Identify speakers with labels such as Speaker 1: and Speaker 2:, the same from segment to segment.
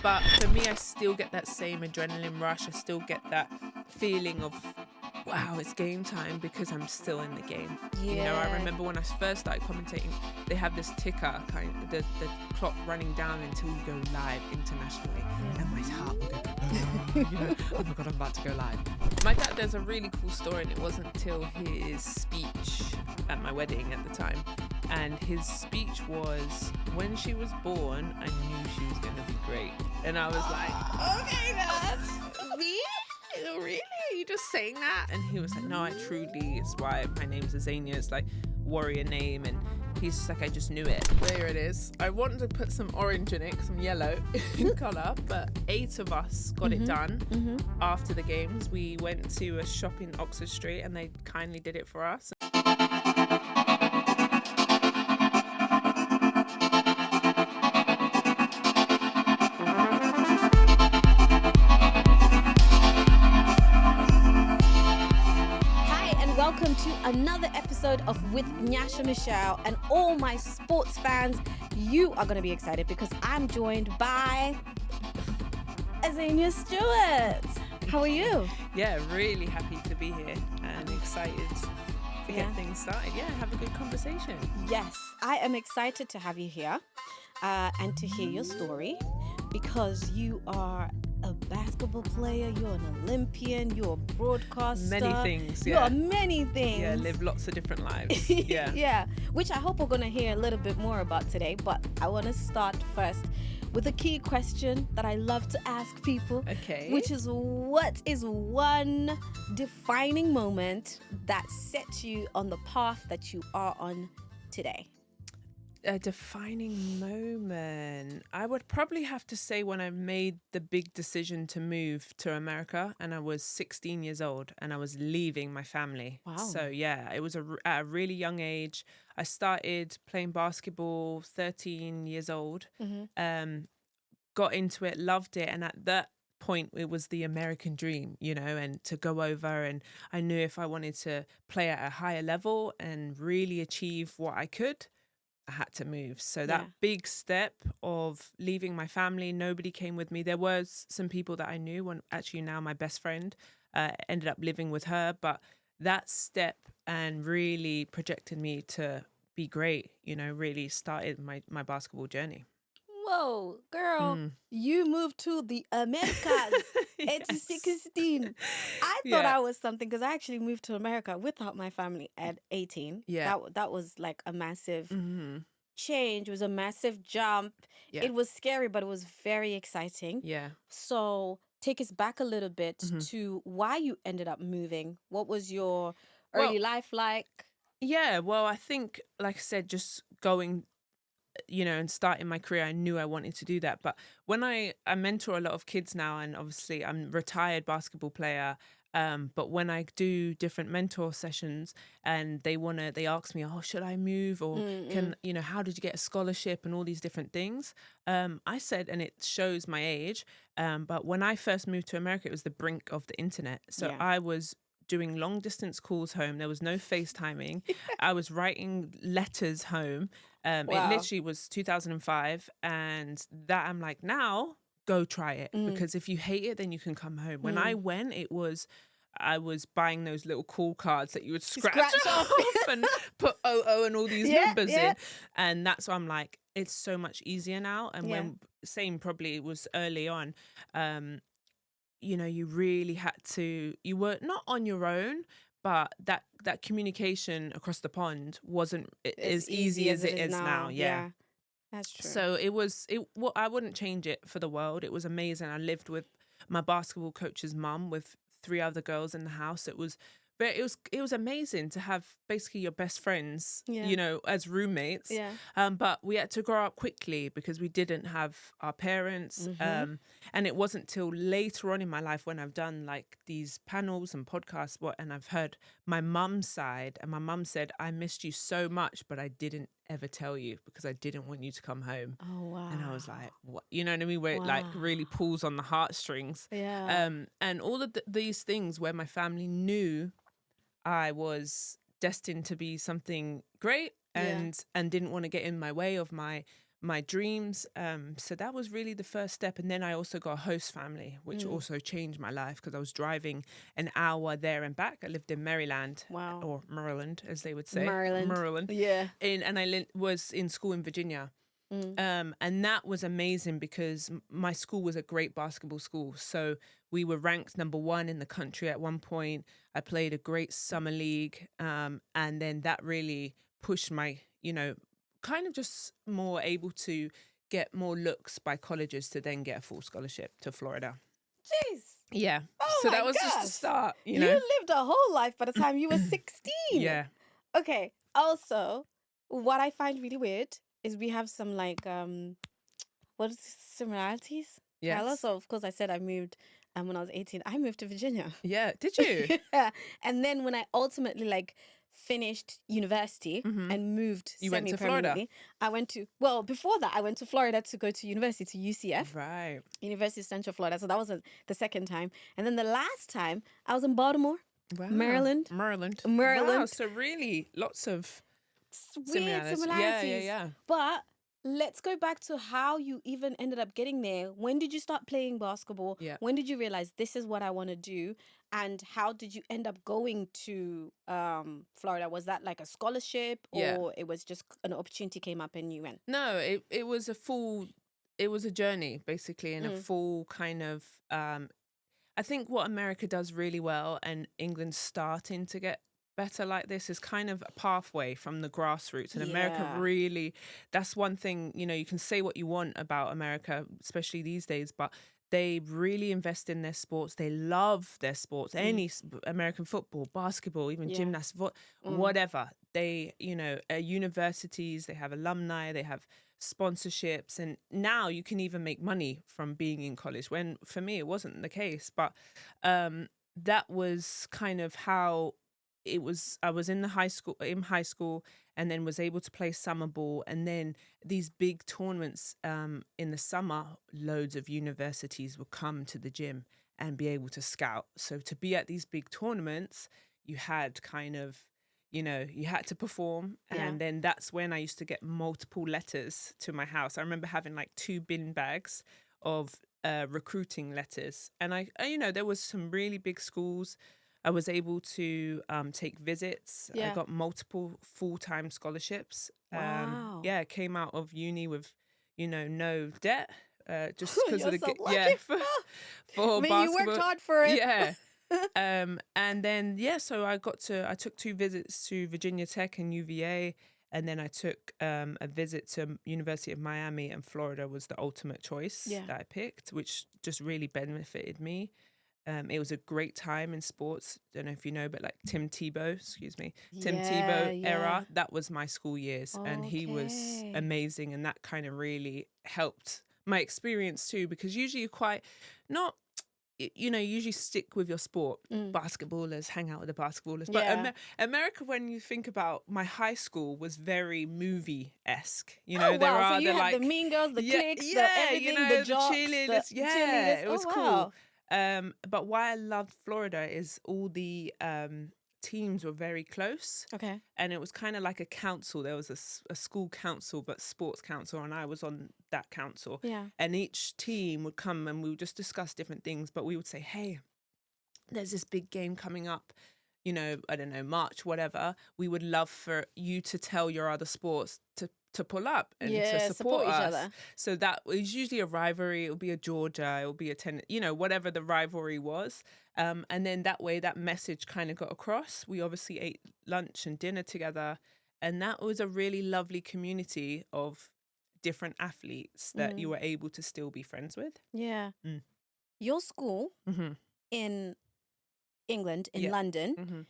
Speaker 1: But for me, I still get that same adrenaline rush. I still get that feeling of, wow, it's game time because I'm still in the game.
Speaker 2: Yeah.
Speaker 1: You know, I remember when I first started commentating, they have this ticker, the clock running down until you go live internationally. And my heart would go, oh my God, I'm about to go live. My dad, there's a really cool story, and it wasn't until his speech at my wedding at the time. And his speech was, when she was born, I knew she was going to be great. And I was like, okay, Dad, me? Really? Are you just saying that? And he was like, no, I truly, it's why my name's Azania. It's like warrior name. And he's just like, I just knew it. There it is. I wanted to put some orange in it, some yellow in colour, but 8 of us got it done after the games. We went to a shop in Oxford Street and they kindly did it for us.
Speaker 2: Welcome to another episode of With Nyasha Michelle, and all my sports fans, you are going to be excited because I'm joined by Azania Stewart. How are you?
Speaker 1: Yeah, really happy to be here and excited to get things started. Yeah, have a good conversation.
Speaker 2: Yes, I am excited to have you here and to hear your story because you are a basketball player, you're an Olympian, you're a broadcaster.
Speaker 1: Many things,
Speaker 2: yeah. You are many things.
Speaker 1: Yeah, live lots of different lives. Yeah.
Speaker 2: Yeah, which I hope we're going to hear a little bit more about today. But I want to start first with a key question that I love to ask people.
Speaker 1: Okay.
Speaker 2: Which is, what is one defining moment that set you on the path that you are on today?
Speaker 1: A defining moment. I would probably have to say when I made the big decision to move to America, and I was 16 years old and I was leaving my family.
Speaker 2: Wow.
Speaker 1: So yeah, it was at a really young age. I started playing basketball 13 years old, got into it, loved it. And at that point, it was the American dream, you know, and to go over, and I knew if I wanted to play at a higher level and really achieve what I could, I had to move. So that big step of leaving my family, nobody came with me. There was some people that I knew, when actually now my best friend ended up living with her. But that step and really projected me to be great, you know, really started my basketball journey.
Speaker 2: Whoa, girl, you moved to the Americas at 16. I thought I was something because I actually moved to America without my family at 18.
Speaker 1: Yeah.
Speaker 2: That was like a massive change. It was a massive jump.
Speaker 1: Yeah.
Speaker 2: It was scary, but it was very exciting.
Speaker 1: Yeah.
Speaker 2: So take us back a little bit to why you ended up moving. What was your early life like?
Speaker 1: Yeah, well, I think, like I said, just going, you know, and starting my career, I knew I wanted to do that. But when I mentor a lot of kids now, and obviously I'm a retired basketball player, but when I do different mentor sessions and they ask me, oh, should I move, or can, you know, how did you get a scholarship and all these different things? I said, and it shows my age, but when I first moved to America, it was the brink of the internet. So I was doing long distance calls home. There was no FaceTiming. I was writing letters home. It literally was 2005. And that I'm like, now go try it. Because if you hate it, then you can come home. When I went, I was buying those little call cards that you would scratch off and put OO and all these numbers in. And that's why I'm like, it's so much easier now. And when same probably was early on, you know, you really had to, you were not on your own, but that communication across the pond wasn't as easy as it is now. Yeah.
Speaker 2: That's true.
Speaker 1: So well, I wouldn't change it for the world. It was amazing. I lived with my basketball coach's mum with 3 other girls in the house. It was amazing to have basically your best friends, you know, as roommates. Yeah. But we had to grow up quickly because we didn't have our parents. And it wasn't till later on in my life when I've done like these panels and podcasts, and I've heard my mum's side, and my mum said, I missed you so much, but I didn't ever tell you because I didn't want you to come home.
Speaker 2: Oh, wow.
Speaker 1: And I was like, what? You know what I mean? Where it like really pulls on the heartstrings.
Speaker 2: Yeah.
Speaker 1: And all of these things where my family knew I was destined to be something great and didn't want to get in my way of my my dreams. So that was really the first step. And then I also got a host family, which also changed my life because I was driving an hour there and back. I lived in Maryland,
Speaker 2: Wow.
Speaker 1: or Maryland, as they would say.
Speaker 2: Maryland. Yeah.
Speaker 1: And I was in school in Virginia. And that was amazing because my school was a great basketball school. So we were ranked number 1 in the country at one point. I played a great summer league. And then that really pushed my, kind of just more able to get more looks by colleges to then get a full scholarship to Florida.
Speaker 2: Jeez.
Speaker 1: Yeah.
Speaker 2: Oh
Speaker 1: so
Speaker 2: my
Speaker 1: that was just the
Speaker 2: gosh.
Speaker 1: start,
Speaker 2: You lived a whole life by the time you were 16.
Speaker 1: Yeah.
Speaker 2: Okay. Also, what I find really weird is we have some what is similarities?
Speaker 1: Yes.
Speaker 2: Carla? So of course I said I moved when I was 18. I moved to Virginia.
Speaker 1: Yeah. Did you?
Speaker 2: Yeah. And then when I ultimately finished university and moved
Speaker 1: You went to
Speaker 2: semi-permanently,
Speaker 1: Florida?
Speaker 2: Before that I went to Florida to go to university, to UCF.
Speaker 1: Right.
Speaker 2: University of Central Florida. So that was the second time. And then the last time I was in Baltimore.
Speaker 1: Wow.
Speaker 2: Maryland.
Speaker 1: Wow. So really lots of
Speaker 2: Weird similarities.
Speaker 1: Yeah.
Speaker 2: But let's go back to how you even ended up getting there. When did you start playing basketball?
Speaker 1: Yeah.
Speaker 2: When did you realize this is what I want to do? And how did you end up going to Florida? Was that like a scholarship, or it was just an opportunity came up and you went?
Speaker 1: No, it was a journey basically, and a full kind of I think what America does really well, and England's starting to get better like this, is kind of a pathway from the grassroots. And America really, that's one thing, you can say what you want about America, especially these days, but they really invest in their sports. They love their sports. Any American football, basketball, even gymnastics, whatever. They, universities, they have alumni, they have sponsorships, and now you can even make money from being in college, when for me it wasn't the case. But that was kind of how it was. I was in high school, and then was able to play summer ball, and then these big tournaments in the summer, loads of universities would come to the gym and be able to scout. So to be at these big tournaments, you had kind of, you had to perform. And then that's when I used to get multiple letters to my house. I remember having 2 bin bags of recruiting letters. And I there was some really big schools. I was able to take visits. I got multiple full-time scholarships.
Speaker 2: Wow.
Speaker 1: Came out of uni with, no debt. Just because of the
Speaker 2: so lucky.
Speaker 1: for
Speaker 2: I mean,
Speaker 1: basketball.
Speaker 2: you worked hard for it.
Speaker 1: Yeah. And then so I took 2 visits to Virginia Tech and UVA, and then I took a visit to University of Miami, and Florida was the ultimate choice that I picked, which just really benefited me. It was a great time in sports. Don't know if you know, but Tim Tebow era, that was my school years. And he was amazing. And that kind of really helped my experience too, because usually you're quite not, you usually stick with your sport. Basketballers, hang out with the basketballers. But America, when you think about, my high school was very movie-esque. There are
Speaker 2: so you had the Mean Girls, the cliques, the everything, the jocks,
Speaker 1: the cheerleaders.
Speaker 2: cheerleaders.
Speaker 1: It was cool. But why I loved Florida is all the teams were very close.
Speaker 2: Okay.
Speaker 1: And it was kind of like a council. There was a school council, but sports council, and I was on that council.
Speaker 2: Yeah.
Speaker 1: And each team would come and we would just discuss different things, but we would say, hey, there's this big game coming up, I don't know, March, whatever. We would love for you to tell your other sports to pull up and to support
Speaker 2: each
Speaker 1: us.
Speaker 2: other.
Speaker 1: So that was usually a rivalry. It would be a Georgia, it would be a tennis, whatever the rivalry was. And then that way, that message kind of got across. We obviously ate lunch and dinner together. And that was a really lovely community of different athletes that you were able to still be friends with.
Speaker 2: Yeah. Your school in England, in London,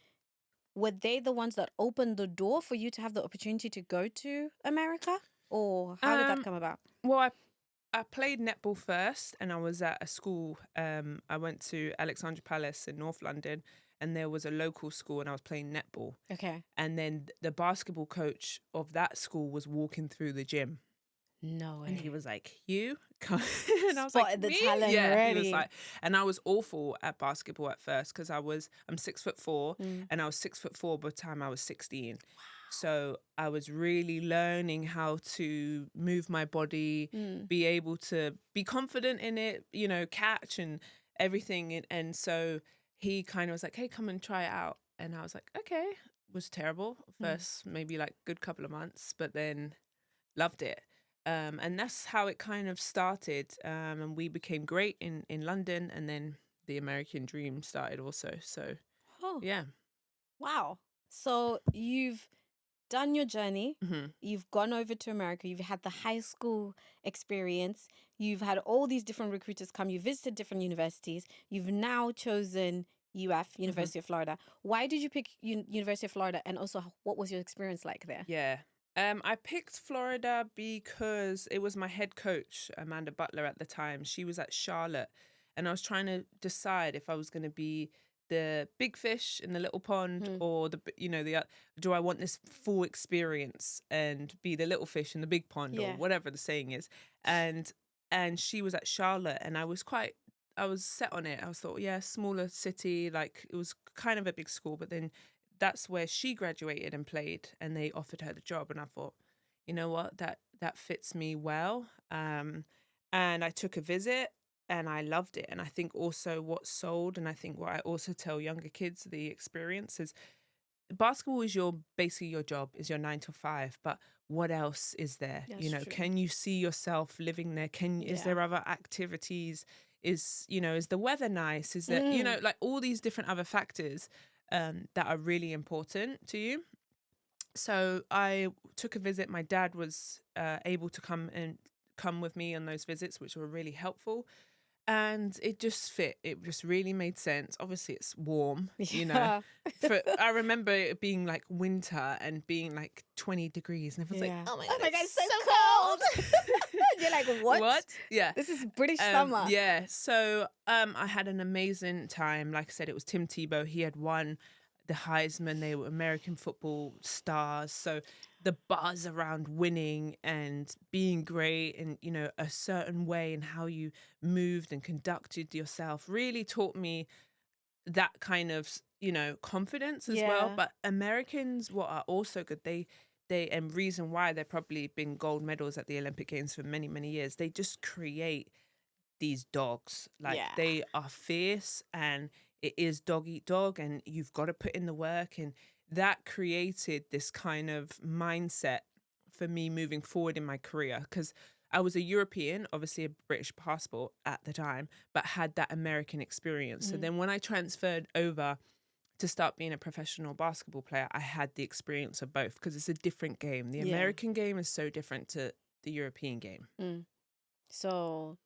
Speaker 2: were they the ones that opened the door for you to have the opportunity to go to America? Or how did that come about?
Speaker 1: Well, I played netball first, and I was at a school. I went to Alexandra Palace in North London, and there was a local school, and I was playing netball.
Speaker 2: Okay.
Speaker 1: And then the basketball coach of that school was walking through the gym.
Speaker 2: No way.
Speaker 1: And he was like, you come. And I was
Speaker 2: Spotted
Speaker 1: like,
Speaker 2: the
Speaker 1: me?
Speaker 2: talent
Speaker 1: He
Speaker 2: already.
Speaker 1: was like, and I was awful at basketball at first because I'm 6'4", and I was 6'4" by the time I was 16. So I was really learning how to move my body, be able to be confident in it, you know, catch and everything. And so he kind of was like, hey, come and try it out. And I was like, okay. It was terrible first, maybe like good couple of months, but then loved it. And that's how it kind of started. And we became great in London, and then the American dream started also. So
Speaker 2: Oh,
Speaker 1: yeah.
Speaker 2: wow. So you've done your journey.
Speaker 1: Hmm.
Speaker 2: You've gone over to America. You've had the high school experience. You've had all these different recruiters come. You visited different universities. You've now chosen UF, University of Florida. Why did you pick University of Florida? And also, what was your experience like there?
Speaker 1: Yeah. I picked Florida because it was my head coach, Amanda Butler, at the time. She was at Charlotte, and I was trying to decide if I was going to be the big fish in the little pond or do I want this full experience and be the little fish in the big pond or whatever the saying is. And she was at Charlotte, and I was set on it. I was thought, yeah, smaller city, like it was kind of a big school, but then that's where she graduated and played, and they offered her the job, and I thought, you know what, that fits me well. And I took a visit, and I loved it. And I think also what sold, and I think what I also tell younger kids, the experience is basketball is basically your job, is your 9 to 5, but what else is there?
Speaker 2: That's
Speaker 1: you know,
Speaker 2: true.
Speaker 1: can you see yourself living there? Is there other activities? Is the weather nice? Is there, like all these different other factors that are really important to you. So I took a visit. My dad was able to come with me on those visits, which were really helpful. And it just fit. It just really made sense. Obviously, it's warm, you know. I remember it being like winter and being like 20 degrees. And everyone's like, oh my God,
Speaker 2: it's so cold. You're like, what?
Speaker 1: What? Yeah.
Speaker 2: This is British summer.
Speaker 1: Yeah. So I had an amazing time. Like I said, it was Tim Tebow. He had won the Heisman. They were American football stars. So the buzz around winning and being great and, you know, a certain way and how you moved and conducted yourself really taught me that kind of, you know, confidence as well. But Americans, what are also good, they and reason why they've probably been gold medals at the Olympic Games for many, many years, they just create these dogs. Like they are fierce, and it is dog eat dog, and you've got to put in the work. And that created this kind of mindset for me moving forward in my career, because I was a European, obviously a British passport at the time, but had that American experience. So then when I transferred over to start being a professional basketball player, I had the experience of both, because it's a different game. The American game is so different to the European game.
Speaker 2: So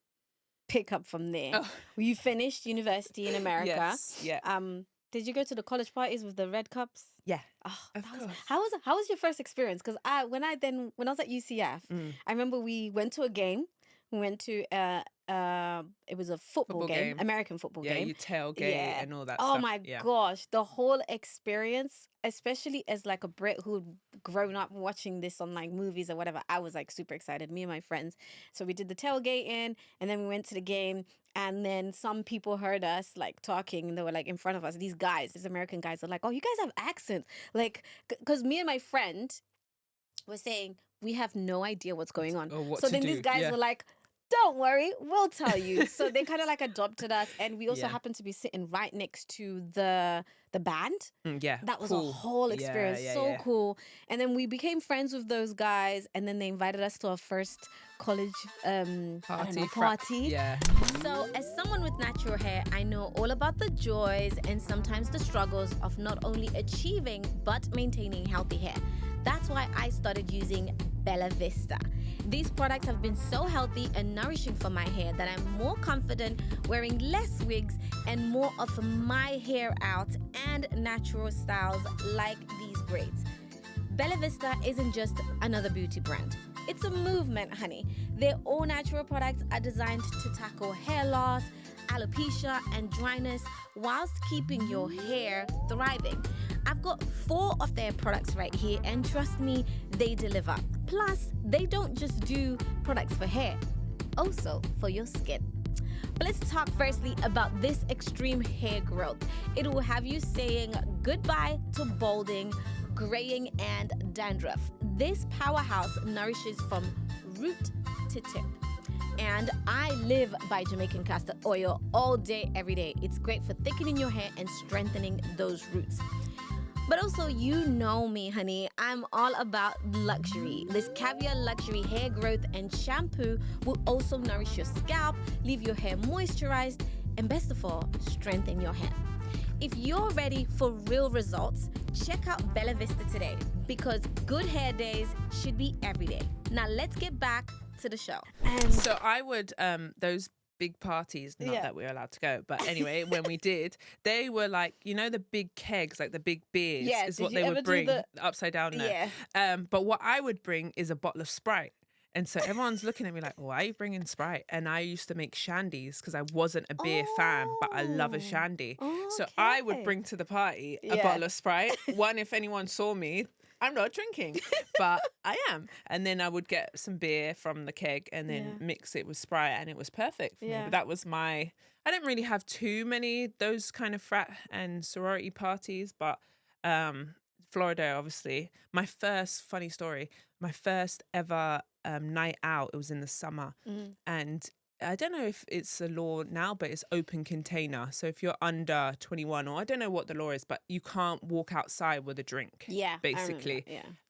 Speaker 2: pick up from there.
Speaker 1: Oh.
Speaker 2: You finished university in America.
Speaker 1: Yes, yeah.
Speaker 2: Did you go to the college parties with the red cups?
Speaker 1: Yeah.
Speaker 2: Oh,
Speaker 1: Of course.
Speaker 2: how was your first experience? Because when I was at UCF, I remember we went to a game. We went to it was a football game, American football game.
Speaker 1: Yeah, you tailgate and all that
Speaker 2: Oh
Speaker 1: stuff.
Speaker 2: my
Speaker 1: Yeah.
Speaker 2: gosh, the whole experience, especially as like a Brit who'd grown up watching this on like movies or whatever, I was like super excited, me and my friends. So we did the tailgating, and then we went to the game, and then some people heard us like talking, and they were like in front of us. These American guys are like, oh, you guys have accents. Like, because me and my friend were saying, we have no idea what's going on.
Speaker 1: Or what
Speaker 2: So
Speaker 1: to
Speaker 2: then
Speaker 1: do.
Speaker 2: these guys
Speaker 1: Yeah.
Speaker 2: were like, don't worry, we'll tell you. So they kind of like adopted us, and we also
Speaker 1: Yeah.
Speaker 2: happened to be sitting right next to the band.
Speaker 1: Yeah.
Speaker 2: That was
Speaker 1: cool.
Speaker 2: a whole experience. So cool. And then we became friends with those guys, and then they invited us to our first college party.
Speaker 1: Yeah.
Speaker 2: So as someone with natural hair, I know all about the joys and sometimes the struggles of not only achieving but maintaining healthy hair. That's why I started using Bella Vista. These products have been so healthy and nourishing for my hair that I'm more confident wearing less wigs and more of my hair out and natural styles like these braids. Bella Vista isn't just another beauty brand. It's a movement, honey. Their all natural products are designed to tackle hair loss, alopecia, and dryness whilst keeping your hair thriving. I've got 4 of their products right here, and trust me, they deliver. Plus, they don't just do products for hair, also for your skin. But let's talk firstly about this extreme hair growth. It will have you saying goodbye to balding, graying, and dandruff. This powerhouse nourishes from root to tip. And I live by Jamaican castor oil all day, every day. It's great for thickening your hair and strengthening those roots. But also, you know me, honey. I'm all about luxury. This Caviar Luxury Hair Growth and Shampoo will also nourish your scalp, leave your hair moisturized, and best of all, strengthen your hair. If you're ready for real results, check out Bella Vista today, because good hair days should be every day. Now let's get back to the show.
Speaker 1: So I would those big parties, not that we were allowed to go, but anyway, when we did, they were like, you know, the big kegs, like the big beers, is what they would bring. Upside down there. But what I would bring is a bottle of Sprite. And so everyone's looking at me like, why are you bringing Sprite? And I used to make shandies because I wasn't a beer fan, but I love a shandy. So I would bring to the party a bottle of Sprite. One, if anyone saw me, I'm not drinking, but I am. And then I would get some beer from the keg and then mix it with Sprite, and it was perfect for me. But that was I didn't really have too many those kind of frat and sorority parties, but Florida, obviously. My first ever night out, it was in the summer. And I don't know if it's a law now, but it's open container. So if you're under 21, or I don't know what the law is, but you can't walk outside with a drink. Basically.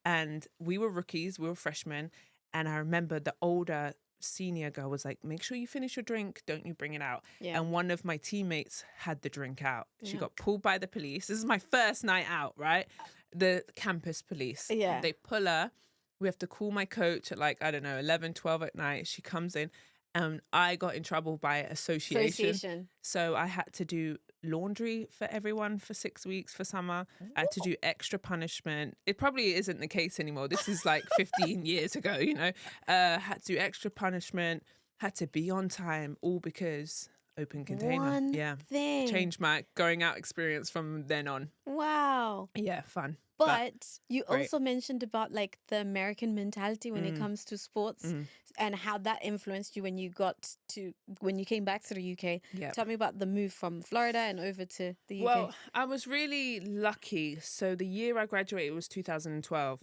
Speaker 1: And we were rookies, we were freshmen. And I remember the older senior girl was like, make sure you finish your drink, don't you bring it out. And one of my teammates had the drink out. She got pulled by the police. This is my first night out, right? The campus police. They pull her. We have to call my coach at like, I don't know, 11, 12 at night. She comes in. And I got in trouble by association. So I had to do laundry for everyone for 6 weeks for summer. I had to do extra punishment. It probably isn't the case anymore. This is like 15 years ago, you know. Had to do extra punishment. Had to be on time, all because open container.
Speaker 2: One thing.
Speaker 1: Changed my going out experience from then on.
Speaker 2: Wow.
Speaker 1: Yeah, fun.
Speaker 2: But you also mentioned about like the American mentality when it comes to sports and how that influenced you when you came back to the UK. Tell me about the move from Florida and over to the UK.
Speaker 1: Well, I was really lucky. So the year I graduated was 2012.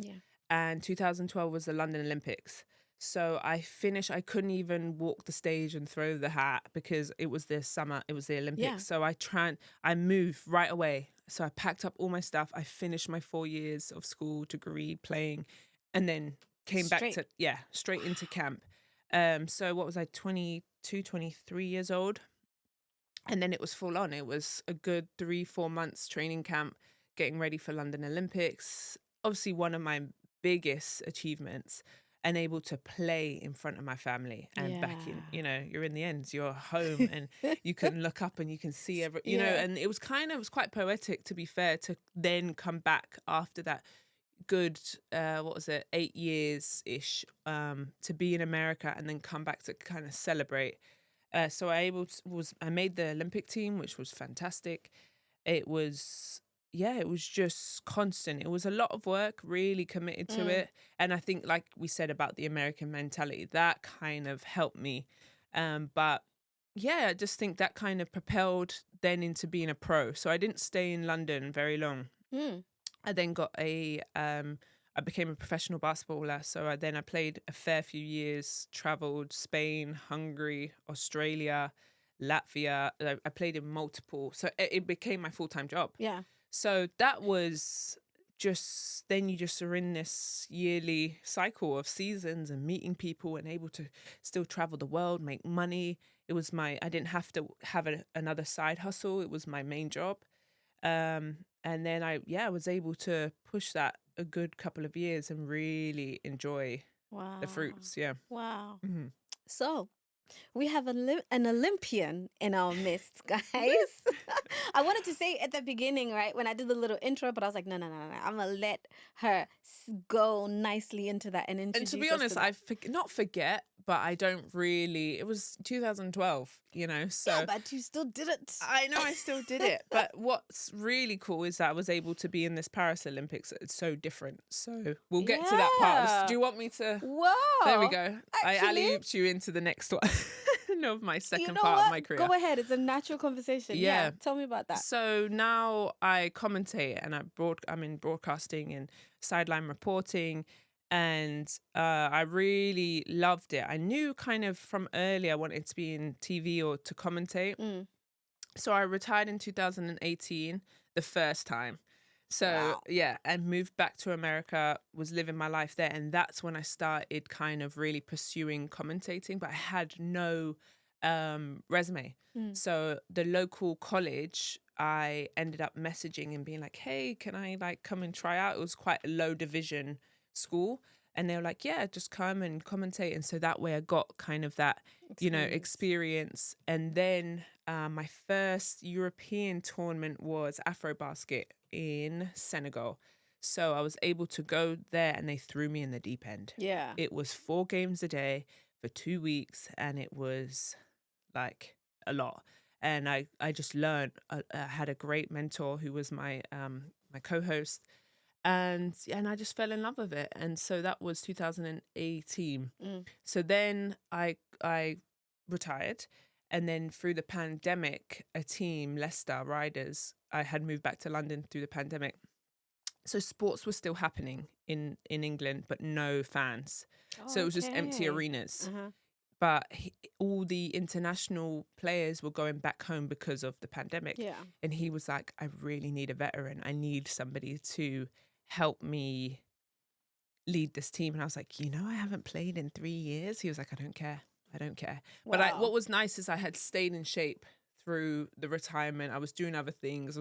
Speaker 1: And 2012 was the London Olympics. So I couldn't even walk the stage and throw the hat because it was the summer, it was the Olympics. So I moved right away. So I packed up all my stuff. I finished my 4 years of school, degree, playing, and then came back to, straight into camp. So what was I, 22, 23 years old? And then it was full on. It was a good 3-4 months training camp, getting ready for London Olympics. Obviously one of my biggest achievements, and able to play in front of my family and back in, you know, you're in the ends, you're home and you can look up and you can see you know, and it was quite poetic, to be fair, to then come back after that good, 8 years-ish, to be in America and then come back to kind of celebrate. So I made the Olympic team, which was fantastic. It was just constant. It was a lot of work, really committed to it. And I think, like we said about the American mentality, that kind of helped me. But yeah, I just think that kind of propelled then into being a pro. So I didn't stay in London very long. I then I became a professional basketballer. So I played a fair few years, traveled Spain, Hungary, Australia, Latvia. I played in multiple. So it became my full-time job. So that was then you just are in this yearly cycle of seasons and meeting people and able to still travel the world, make money. I didn't have to have another side hustle. It was my main job. And then I was able to push that a good couple of years and really enjoy the fruits.
Speaker 2: Wow. So we have an Olympian in our midst, guys. I wanted to say at the beginning, right, when I did the little intro, but I was like, no. I'm going to let her go nicely into that and introduce.
Speaker 1: And to be honest, not forget, but I don't really. It was 2012, you know. So
Speaker 2: yeah, but you still did it.
Speaker 1: I know I still did it. But what's really cool is that I was able to be in this Paris Olympics. It's so different. So we'll get to that part. Do you want me to?
Speaker 2: Whoa.
Speaker 1: There we go. Actually, I alley-ooped you into the next one. even know of my
Speaker 2: You
Speaker 1: second
Speaker 2: know
Speaker 1: part of
Speaker 2: what?
Speaker 1: my career.
Speaker 2: Go ahead. It's a natural conversation. Yeah.
Speaker 1: Yeah.
Speaker 2: Tell me about that.
Speaker 1: So now I commentate and I'm in broadcasting and sideline reporting, and I really loved it. I knew kind of from early I wanted to be in TV or to commentate.
Speaker 2: Mm.
Speaker 1: So I retired in 2018, the first time. So
Speaker 2: Wow.
Speaker 1: yeah, and moved back to America, was living my life there. And that's when I started kind of really pursuing commentating, but I had no resume.
Speaker 2: Mm.
Speaker 1: So the local college, I ended up messaging and being like, hey, can I like come and try out? It was quite a low division school. And they were like, yeah, just come and commentate. And so that way I got kind of that, experience. And then my first European tournament was Afrobasket in Senegal. So I was able to go there and they threw me in the deep end.
Speaker 2: Yeah.
Speaker 1: It was 4 games a day for 2 weeks and it was like a lot. And I just learned. I had a great mentor who was my my co-host, and I just fell in love with it. And so that was 2018.
Speaker 2: Mm.
Speaker 1: So then I retired, and then through the pandemic, a team, Leicester Riders, I had moved back to London through the pandemic. So sports was still happening in England, but no fans. So it was just empty
Speaker 2: Okay.
Speaker 1: arenas.
Speaker 2: Uh-huh.
Speaker 1: But all the international players were going back home because of the pandemic.
Speaker 2: Yeah.
Speaker 1: And he was like, I really need a veteran. I need somebody to help me lead this team. And I was like, I haven't played in 3 years. He was like, I don't care. I don't care. But
Speaker 2: Wow.
Speaker 1: what was nice is I had stayed in shape through the retirement. I was doing other things. I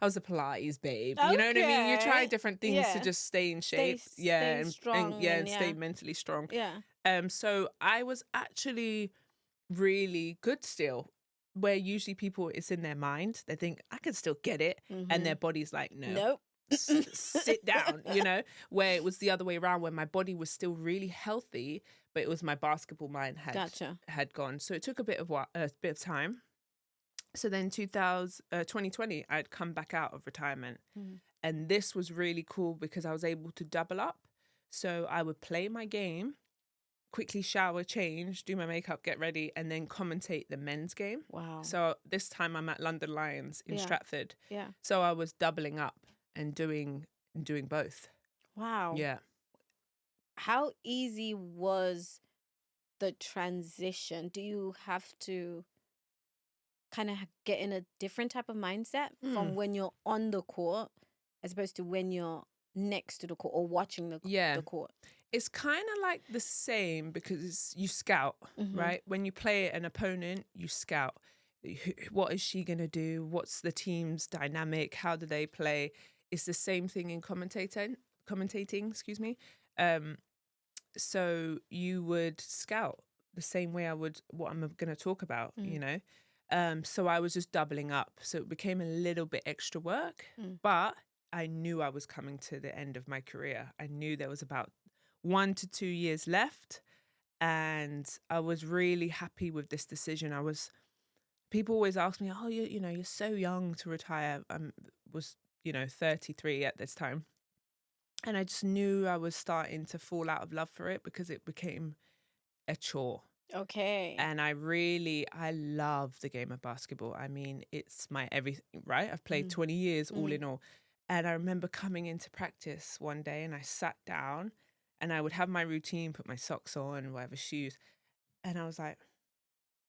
Speaker 1: was a Pilates babe. You know what I mean? You try
Speaker 2: Okay.
Speaker 1: different things to
Speaker 2: Yeah.
Speaker 1: just stay in
Speaker 2: Stay-
Speaker 1: shape.
Speaker 2: stay strong
Speaker 1: and
Speaker 2: and
Speaker 1: stay
Speaker 2: yeah.
Speaker 1: mentally strong.
Speaker 2: Yeah.
Speaker 1: So I was actually really good still, where usually people, it's in their mind. They think, I can still get it. And their body's like, no,
Speaker 2: Nope.
Speaker 1: sit down, where it was the other way around, where my body was still really healthy, but it was my basketball mind
Speaker 2: Gotcha.
Speaker 1: had gone. So it took a bit of time. So then 2020, I'd come back out of retirement.
Speaker 2: Mm.
Speaker 1: And this was really cool because I was able to double up. So I would play my game, quickly shower, change, do my makeup, get ready, and then commentate the men's game.
Speaker 2: Wow.
Speaker 1: So this time I'm at London Lions in
Speaker 2: Yeah.
Speaker 1: Stratford.
Speaker 2: Yeah.
Speaker 1: So I was doubling up and doing both.
Speaker 2: Wow.
Speaker 1: Yeah.
Speaker 2: How easy was the transition? Do you have to kind of get in a different type of mindset from when you're on the court as opposed to when you're next to the court or watching the court?
Speaker 1: It's kind of like the same because you scout,
Speaker 2: Mhm.
Speaker 1: right? When you play an opponent, you scout. What is she going to do? What's the team's dynamic? How do they play? It's the same thing in commentating, excuse me. So you would scout the same way I would what I'm going to talk about, So I was just doubling up. So it became a little bit extra work, but I knew I was coming to the end of my career. I knew there was about 1 to 2 years left, and I was really happy with this decision. People always ask me, "Oh, you're so young to retire." I was 33 at this time, and I just knew I was starting to fall out of love for it because it became a chore.
Speaker 2: Okay.
Speaker 1: And I love the game of basketball. I mean, it's my everything, right? I've played 20 years all in all. And I remember coming into practice one day and I sat down and I would have my routine, put my socks on, whatever shoes. And I was like,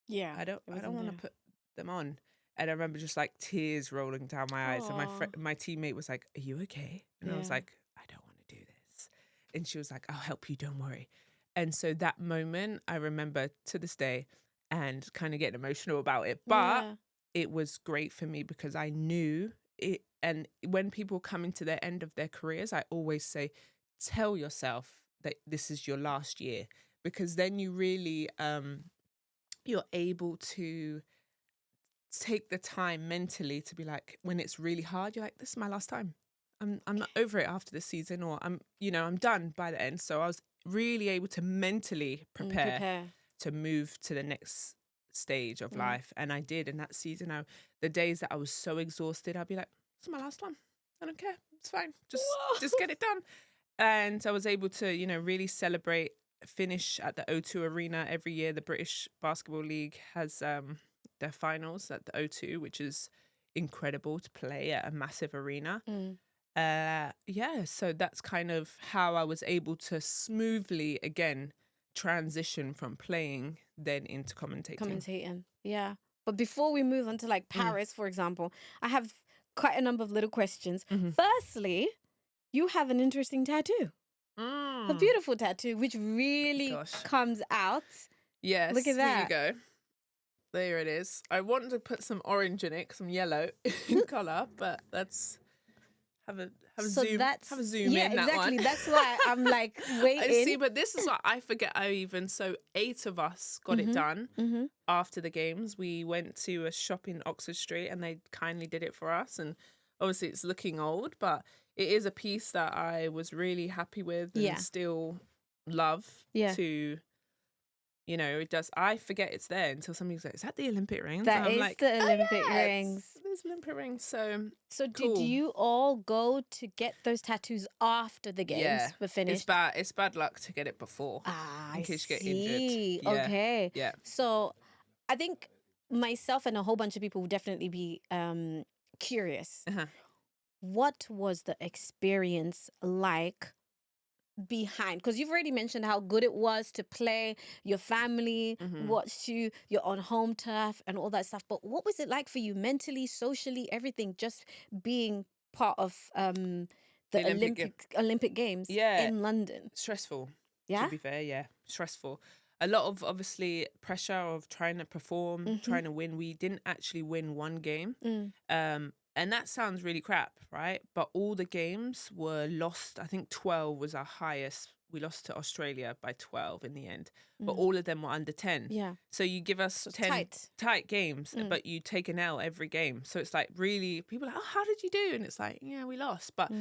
Speaker 2: Yeah.
Speaker 1: I don't want to put them on. And I remember just like tears rolling down my eyes. And my teammate was like, are you okay? And I was
Speaker 2: Yeah.
Speaker 1: like, I don't want to do this. And she was like, I'll help you, don't worry. And so that moment I remember to this day and kind of getting emotional about it. But it was great for me because I knew it. And when people come into the end of their careers, I always say, tell yourself that this is your last year, because then you really, you're able to take the time mentally to be like, when it's really hard, you're like, this is my last time. I'm not over it after this season, or I'm done by the end. So I was really able to mentally prepare to move to the next stage of life. And I did. And that season, the days that I was so exhausted, I'd be like, this is my last one. I don't care. It's fine. Just get it done. And I was able to, really celebrate finish at the O2 Arena every year. The British Basketball League has their finals at the O2, which is incredible to play at a massive arena. Yeah, so that's kind of how I was able to smoothly again transition from playing then into commentating.
Speaker 2: Yeah. But before we move on to like Paris, for example, I have quite a number of little questions. Firstly, you have an interesting tattoo. A beautiful tattoo, which really comes out.
Speaker 1: Yes,
Speaker 2: Look at that.
Speaker 1: Here you go. There it is. I wanted to put some orange in it because I'm yellow in colour, but let's have a zoom in that
Speaker 2: exactly.
Speaker 1: one.
Speaker 2: That's why I'm like waiting.
Speaker 1: I see, but this is what I forget. So 8 of us got it done after the games. We went to a shop in Oxford Street and they kindly did it for us. And obviously it's looking old, but it is a piece that I was really happy with and still love to. You know, it does. I forget it's there until somebody's like, "Is that the Olympic rings?"
Speaker 2: That
Speaker 1: and I'm
Speaker 2: is
Speaker 1: like,
Speaker 2: the Olympic rings.
Speaker 1: There's Olympic rings. So
Speaker 2: cool. Did you all go to get those tattoos after the games were finished?
Speaker 1: It's bad luck to get it before. In case you get injured.
Speaker 2: Yeah. Okay.
Speaker 1: Yeah.
Speaker 2: So I think myself and a whole bunch of people will definitely be curious. What was the experience like behind, because you've already mentioned how good it was to play, your family watched you, you're on home turf and all that stuff, but what was it like for you mentally, socially, everything, just being part of the Olympic Games in London?
Speaker 1: Stressful, to be fair. Stressful. A lot of obviously pressure of trying to perform, trying to win. We didn't actually win one game. And that sounds really crap, right? But all the games were lost. I think 12 was our highest. We lost to Australia by 12 in the end. But all of them were under 10.
Speaker 2: Yeah.
Speaker 1: So you give us 10 tight games, but you take an L every game. So it's like really, people are like, oh, how did you do? And it's like, yeah, we lost. But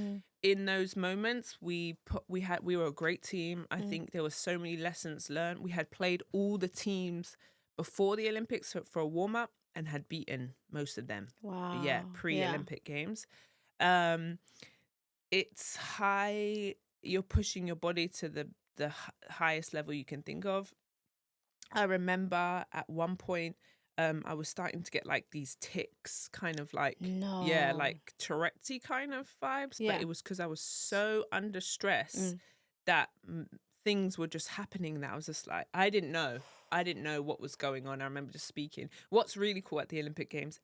Speaker 1: in those moments, we were a great team. I think there were so many lessons learned. We had played all the teams before the Olympics for a warm-up and had beaten most of them.
Speaker 2: Wow.
Speaker 1: Yeah, pre-Olympic games. It's high. You're pushing your body to the highest level you can think of. I remember at one point, I was starting to get like these tics, kind of like, like Tourette-y kind of vibes. But it was because I was so under stress that things were just happening that I was just like, I didn't know what was going on. I remember just speaking. What's really cool at the Olympic Games,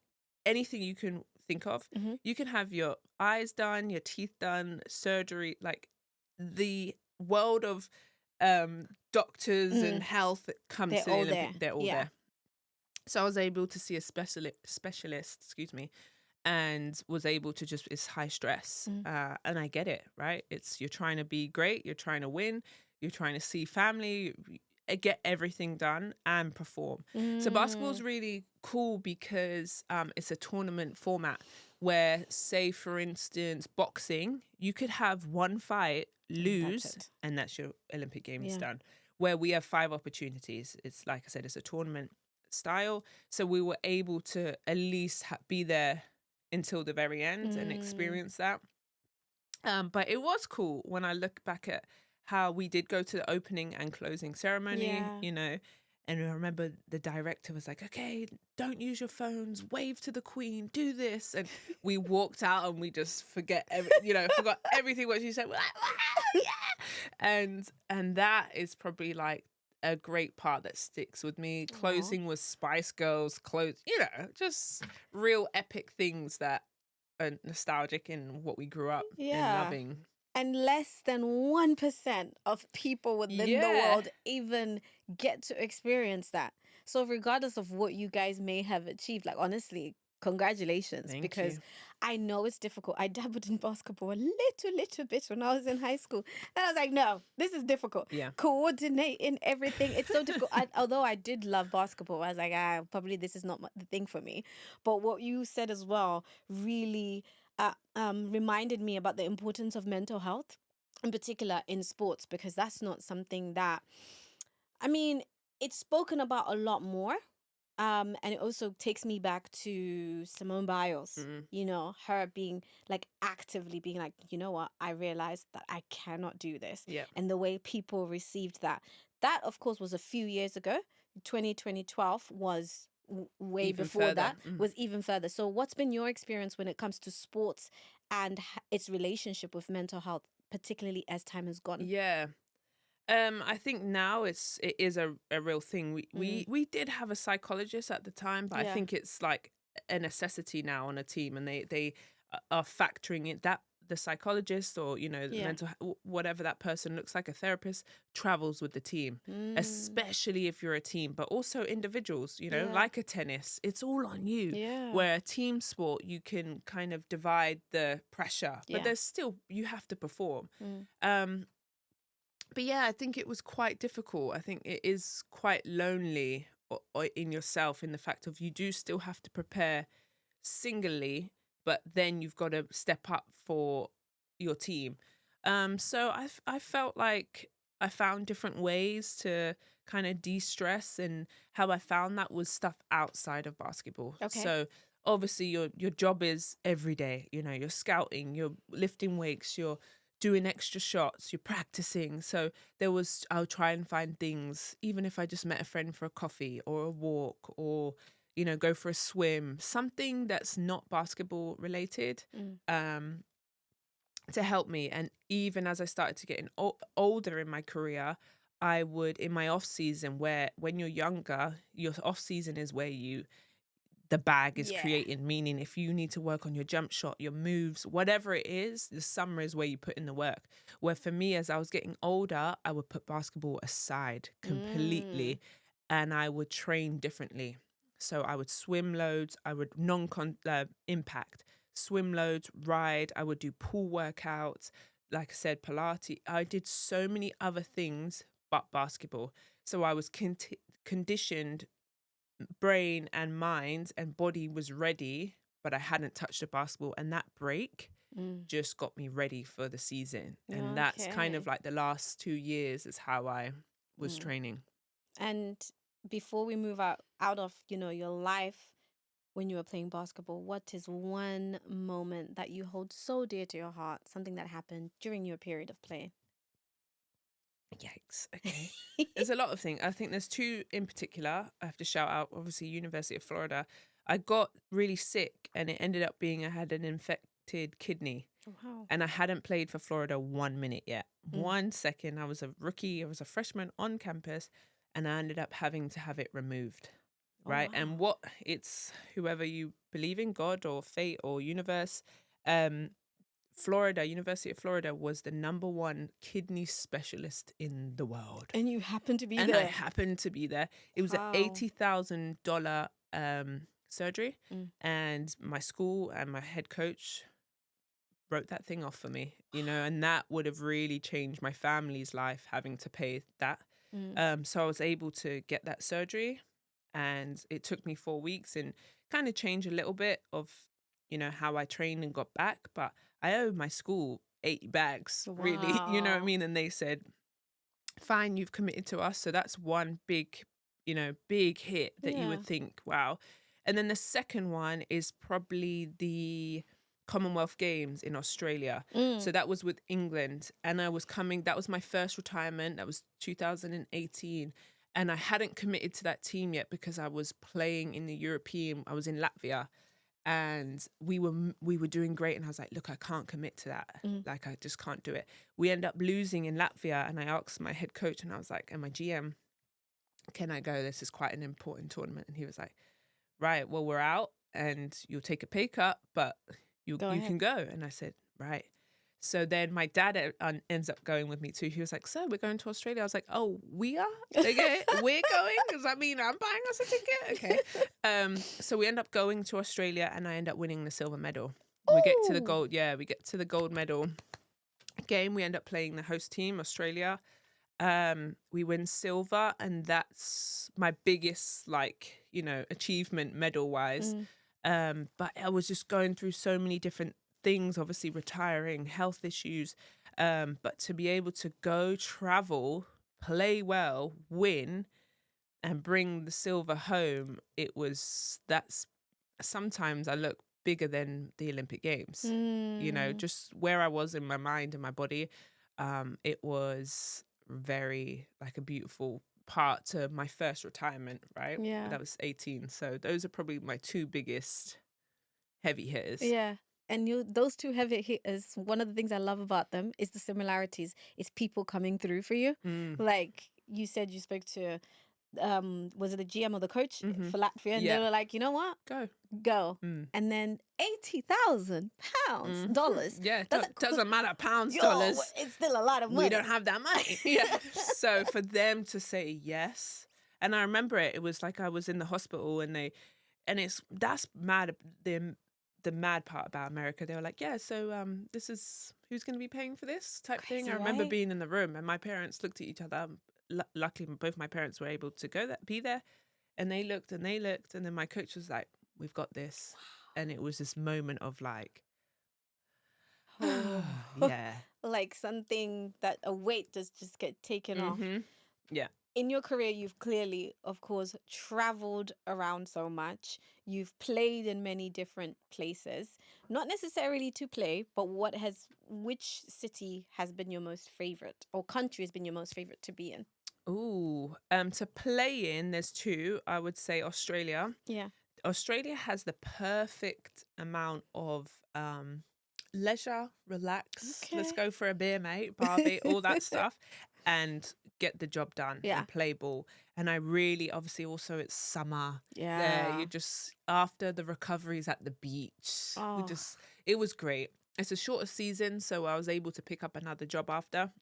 Speaker 1: anything you can think of, you can have your eyes done, your teeth done, surgery, like the world of doctors and health that comes to the Olympic, they're all there. So I was able to see a specialist, and was able to just, it's high stress. And I get it, right? You're trying to be great, you're trying to win, you're trying to see family, get everything done and perform. So basketball's really cool because it's a tournament format where, say for instance, boxing, you could have one fight, lose, and that's your Olympic Games done. Where we have 5 opportunities. It's like I said, it's a tournament style. So we were able to at least be there until the very end and experience that. But it was cool when I look back at how we did go to the opening and closing ceremony, you know, and I remember the director was like, okay, don't use your phones, wave to the Queen, do this. And we walked out and we just forgot everything what she said. We're like, wow, yeah. And that is probably like a great part that sticks with me. Closing was Spice Girls, just real epic things that are nostalgic in what we grew up in loving.
Speaker 2: And less than 1% of people within the world even get to experience that. So regardless of what you guys may have achieved, like honestly, congratulations.
Speaker 1: Thank you.
Speaker 2: I know it's difficult. I dabbled in basketball a little bit when I was in high school. And I was like, no, this is difficult.
Speaker 1: Yeah.
Speaker 2: Coordinating everything. It's so difficult. Although I did love basketball, I was like, probably this is not the thing for me. But what you said as well really reminded me about the importance of mental health, in particular in sports, because that's not something that, I mean, it's spoken about a lot more, And it also takes me back to Simone Biles,
Speaker 1: Mm.
Speaker 2: you know, her being like actively being like, you know what, I realized that I cannot do this.
Speaker 1: Yeah.
Speaker 2: And the way people received that. That, of course, was a few years ago. 2012 was way
Speaker 1: Even
Speaker 2: before
Speaker 1: further.
Speaker 2: that, was even further. So, what's been your experience when it comes to sports and its relationship with mental health, particularly as time has gone?
Speaker 1: Yeah. I think now it is a real thing. We did have a psychologist at the time, but I
Speaker 2: Yeah.
Speaker 1: think it's like a necessity now on a team, and they are factoring it that the psychologist or the
Speaker 2: Yeah.
Speaker 1: whatever that person looks like, a therapist, travels with the team,
Speaker 2: Mm.
Speaker 1: especially if you're a team, but also individuals.
Speaker 2: Yeah.
Speaker 1: Like a tennis, it's all on you.
Speaker 2: Yeah.
Speaker 1: Where a team sport, you can kind of divide the pressure, but
Speaker 2: Yeah.
Speaker 1: there's still you have to perform.
Speaker 2: Mm.
Speaker 1: But yeah, I think it was quite difficult. I think it is quite lonely in yourself, in the fact of you do still have to prepare singly, but then you've got to step up for your team. So I felt like I found different ways to kind of de-stress, and how I found that was stuff outside of basketball.
Speaker 2: Okay.
Speaker 1: So obviously your job is every day. You're scouting, you're lifting weights, you're doing extra shots, you're practicing. So I'll try and find things, even if I just met a friend for a coffee or a walk, or go for a swim, something that's not basketball related,
Speaker 2: Mm.
Speaker 1: to help me. And even as I started to get older in my career, I would, in my off season, where when you're younger, your off season is where the bag is
Speaker 2: Yeah.
Speaker 1: created, meaning if you need to work on your jump shot, your moves, whatever it is, the summer is where you put in the work. Where for me, as I was getting older, I would put basketball aside completely, and I would train differently. So I would swim loads, I would impact, swim loads, ride, I would do pool workouts, like I said, Pilates. I did so many other things but basketball. So I was conditioned, brain and mind and body was ready, but I hadn't touched the basketball. And that break
Speaker 2: Mm.
Speaker 1: just got me ready for the season. And that's kind
Speaker 2: Okay.
Speaker 1: of like the last 2 years is how I was
Speaker 2: Mm.
Speaker 1: training.
Speaker 2: And before we move out of, you know, your life when you were playing basketball, what is one moment that you hold so dear to your heart, something that happened during your period of play?
Speaker 1: Yikes. Okay. There's a lot of things. I think there's two in particular I have to shout out. Obviously, University of Florida. I got really sick, and it ended up being I had an infected kidney.
Speaker 2: Wow.
Speaker 1: And I hadn't played for Florida 1 minute yet.
Speaker 2: Mm.
Speaker 1: 1 second. I was a rookie. I was a freshman on campus, and I ended up having to have it removed.
Speaker 2: Oh,
Speaker 1: Right.
Speaker 2: wow.
Speaker 1: And it's whoever you believe in, God or fate or universe. University of Florida was the #1 kidney specialist in the world.
Speaker 2: And you happen to be
Speaker 1: And I
Speaker 2: there.
Speaker 1: happened to be there. It was an
Speaker 2: Wow.
Speaker 1: $80,000 surgery.
Speaker 2: Mm.
Speaker 1: And my school and my head coach wrote that thing off for me, and that would have really changed my family's life, having to pay that.
Speaker 2: Mm.
Speaker 1: So I was able to get that surgery, and it took me 4 weeks and kind of changed a little bit of, how I trained and got back. But I owe my school 80 bags, really, you know what I
Speaker 2: Wow.
Speaker 1: mean? And they said, fine, you've committed to us. So that's one big, big hit that you
Speaker 2: Yeah.
Speaker 1: would think, wow. And then the second one is probably the Commonwealth Games in Australia. So
Speaker 2: Mm.
Speaker 1: that was with England, and that was my first retirement. That was 2018. And I hadn't committed to that team yet because I was playing in the European, I was in Latvia, and we were doing great. And I was like, look, I can't commit to that.
Speaker 2: Mm.
Speaker 1: Like, I just can't do it. We end up losing in Latvia, and I asked my head coach, and I was like, and my GM, can I go? This is quite an important tournament. And he was like, right, well, we're out and you'll take a pay cut, but you
Speaker 2: Go ahead.
Speaker 1: can go. And I said, right. So then my dad ends up going with me too. He was like, so we're going to Australia. I was like, oh, we are? Okay, we're going? Does that mean I'm buying us a ticket? Okay. So we end up going to Australia, and I end up winning the silver medal. We get to the
Speaker 2: Ooh.
Speaker 1: gold. Yeah, we get to the gold medal game. We end up playing the host team, Australia. We win silver, and that's my biggest, achievement medal wise.
Speaker 2: Mm.
Speaker 1: But I was just going through so many different things, obviously retiring, health issues. But to be able to go travel, play well, win, and bring the silver home, that's sometimes I look bigger than the Olympic Games. You know,
Speaker 2: Mm.
Speaker 1: just where I was in my mind and my body, it was very like a beautiful part to my first retirement, right?
Speaker 2: Yeah.
Speaker 1: That was 18. So those are probably my two biggest heavy hitters.
Speaker 2: Yeah. And those two heavy hitters, one of the things I love about them is the similarities. It's people coming through for you.
Speaker 1: Mm.
Speaker 2: Like you said, you spoke to, was it the GM or the coach for Latvia? And they
Speaker 1: Yeah.
Speaker 2: were like, you know what? Go.
Speaker 1: Mm.
Speaker 2: And then £80,000, dollars.
Speaker 1: Yeah,
Speaker 2: Doesn't
Speaker 1: doesn't matter, pounds,
Speaker 2: Yo,
Speaker 1: dollars.
Speaker 2: it's still a lot of money.
Speaker 1: We don't have that money. Yeah. So for them to say yes, and I remember it was like I was in the hospital that's mad. The mad part about America, they were like, yeah, so this is who's going to be paying for this type
Speaker 2: Crazy,
Speaker 1: thing. I remember
Speaker 2: right?
Speaker 1: being in the room and my parents looked at each other. Luckily, both my parents were able to be there, and they looked, and then my coach was like, "We've got this," and it was this moment of like,
Speaker 2: Oh.
Speaker 1: yeah,
Speaker 2: Like something that a weight does just get taken off.
Speaker 1: yeah.
Speaker 2: In your career, you've clearly, of course, traveled around so much. You've played in many different places, not necessarily to play, but which city has been your most favorite, or country has been your most favorite to be in?
Speaker 1: Ooh, to play in, there's two. I would say Australia.
Speaker 2: Yeah.
Speaker 1: Australia has the perfect amount of leisure, relax, let's
Speaker 2: Okay.
Speaker 1: go for a beer, mate, Barbie, all that stuff, and get the job done and play ball. And I really, obviously, also it's summer. There,
Speaker 2: Yeah.
Speaker 1: you just after the recoveries at the beach,
Speaker 2: Oh.
Speaker 1: it was great. It's a shorter season, so I was able to pick up another job after.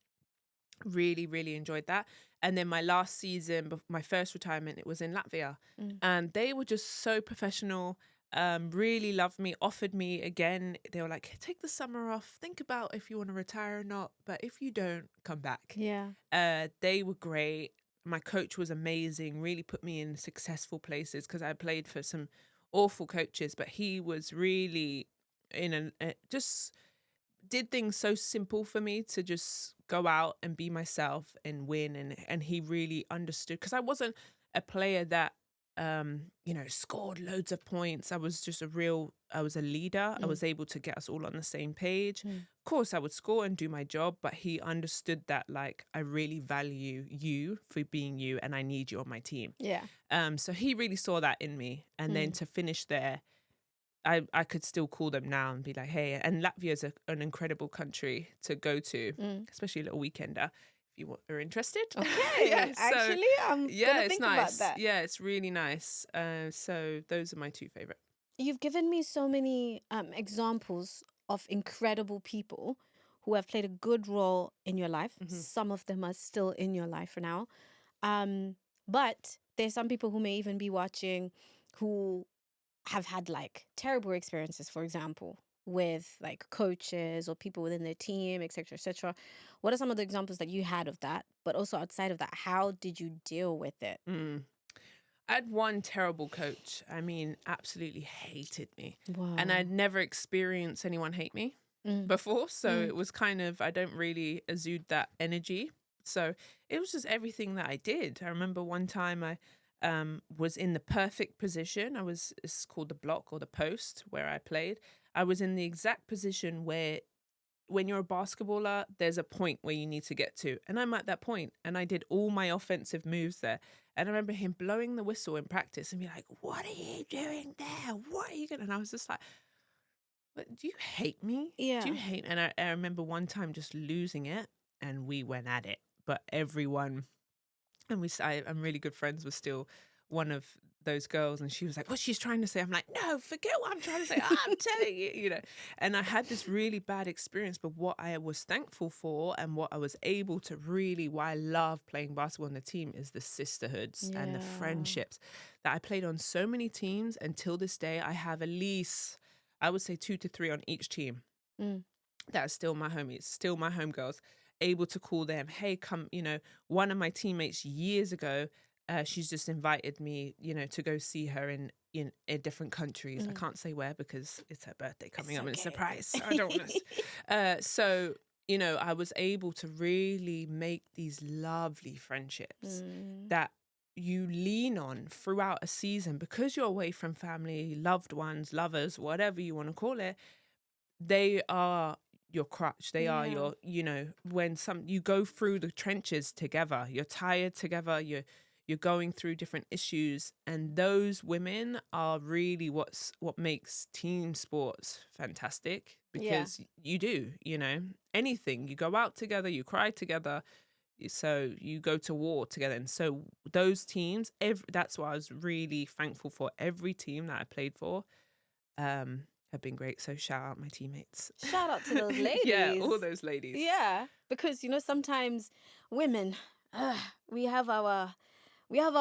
Speaker 1: Really, really enjoyed that. And then my last season, my first retirement, it was in Latvia. And they were just so professional, really loved me, offered me again. They were like, take the summer off, think about if you want to retire or not. But if you don't, come back.
Speaker 2: Yeah.
Speaker 1: They were great. My coach was amazing, really put me in successful places because I played for some awful coaches, but he was really just did things so simple for me to just go out and be myself and win, and he really understood because I wasn't a player that scored loads of points. I was a leader. I was able to get us all on the same page. Of course I would score and do my job, but he understood that like I really value you for being you and I need you on my team.
Speaker 2: Yeah.
Speaker 1: So he really saw that in me, and then to finish there, I could still call them now and be like, hey, and Latvia is an incredible country to go to, especially a little weekender if you are interested.
Speaker 2: Okay.
Speaker 1: Yeah,
Speaker 2: Actually, I'm gonna think about that.
Speaker 1: Yeah, it's really nice. So those are my two favorite.
Speaker 2: You've given me so many examples of incredible people who have played a good role in your life. Some of them are still in your life for now. But there's some people who may even be watching who have had like terrible experiences, for example, with like coaches or people within their team, etc., etc. What are some of the examples that you had of that? But also outside of that, how did you deal with it?
Speaker 1: I had one terrible coach. I mean, absolutely hated me.
Speaker 2: Wow.
Speaker 1: And I'd never experienced anyone hate me before. So it was kind of, I don't really exude that energy. So it was just everything that I did. I remember one time I was in the perfect position. It's called the block or the post where I played. I was in the exact position where when you're a basketballer, there's a point where you need to get to. And I'm at that point, and I did all my offensive moves there. And I remember him blowing the whistle in practice and be like, what are you doing there? What are you going to... And I was just like, but do you hate me?
Speaker 2: Yeah.
Speaker 1: Do you hate me? And I remember one time just losing it, and we went at it. But everyone... And I'm really good friends with still one of those girls, and she was like, what she's trying to say? I'm like, no, forget what I'm trying to say. I'm telling you, And I had this really bad experience, but what I was thankful for and what I was able to really, why I love playing basketball on the team is the sisterhoods and the friendships that I played on so many teams. Until this day, I have at least, I would say 2 to 3 on each team. That are still my homies, still my homegirls. Able to call them, hey, come, one of my teammates years ago, she's just invited me, to go see her in different countries. I can't say where because it's her birthday coming up and it's a surprise. So I don't want to. So, I was able to really make these lovely friendships that you lean on throughout a season, because you're away from family, loved ones, lovers, whatever you want to call it. They are your crutch. They are
Speaker 2: Yeah.
Speaker 1: your, when you go through the trenches together, you're tired together, you're going through different issues, and those women are really what makes team sports fantastic,
Speaker 2: Yeah.
Speaker 1: because you do, anything, you go out together, you cry together, so you go to war together. And so those teams, that's why I was really thankful for. Every team that I played for have been great. So shout out my teammates.
Speaker 2: Shout out to those
Speaker 1: Yeah,
Speaker 2: ladies.
Speaker 1: all those ladies.
Speaker 2: Yeah, because sometimes women, we have our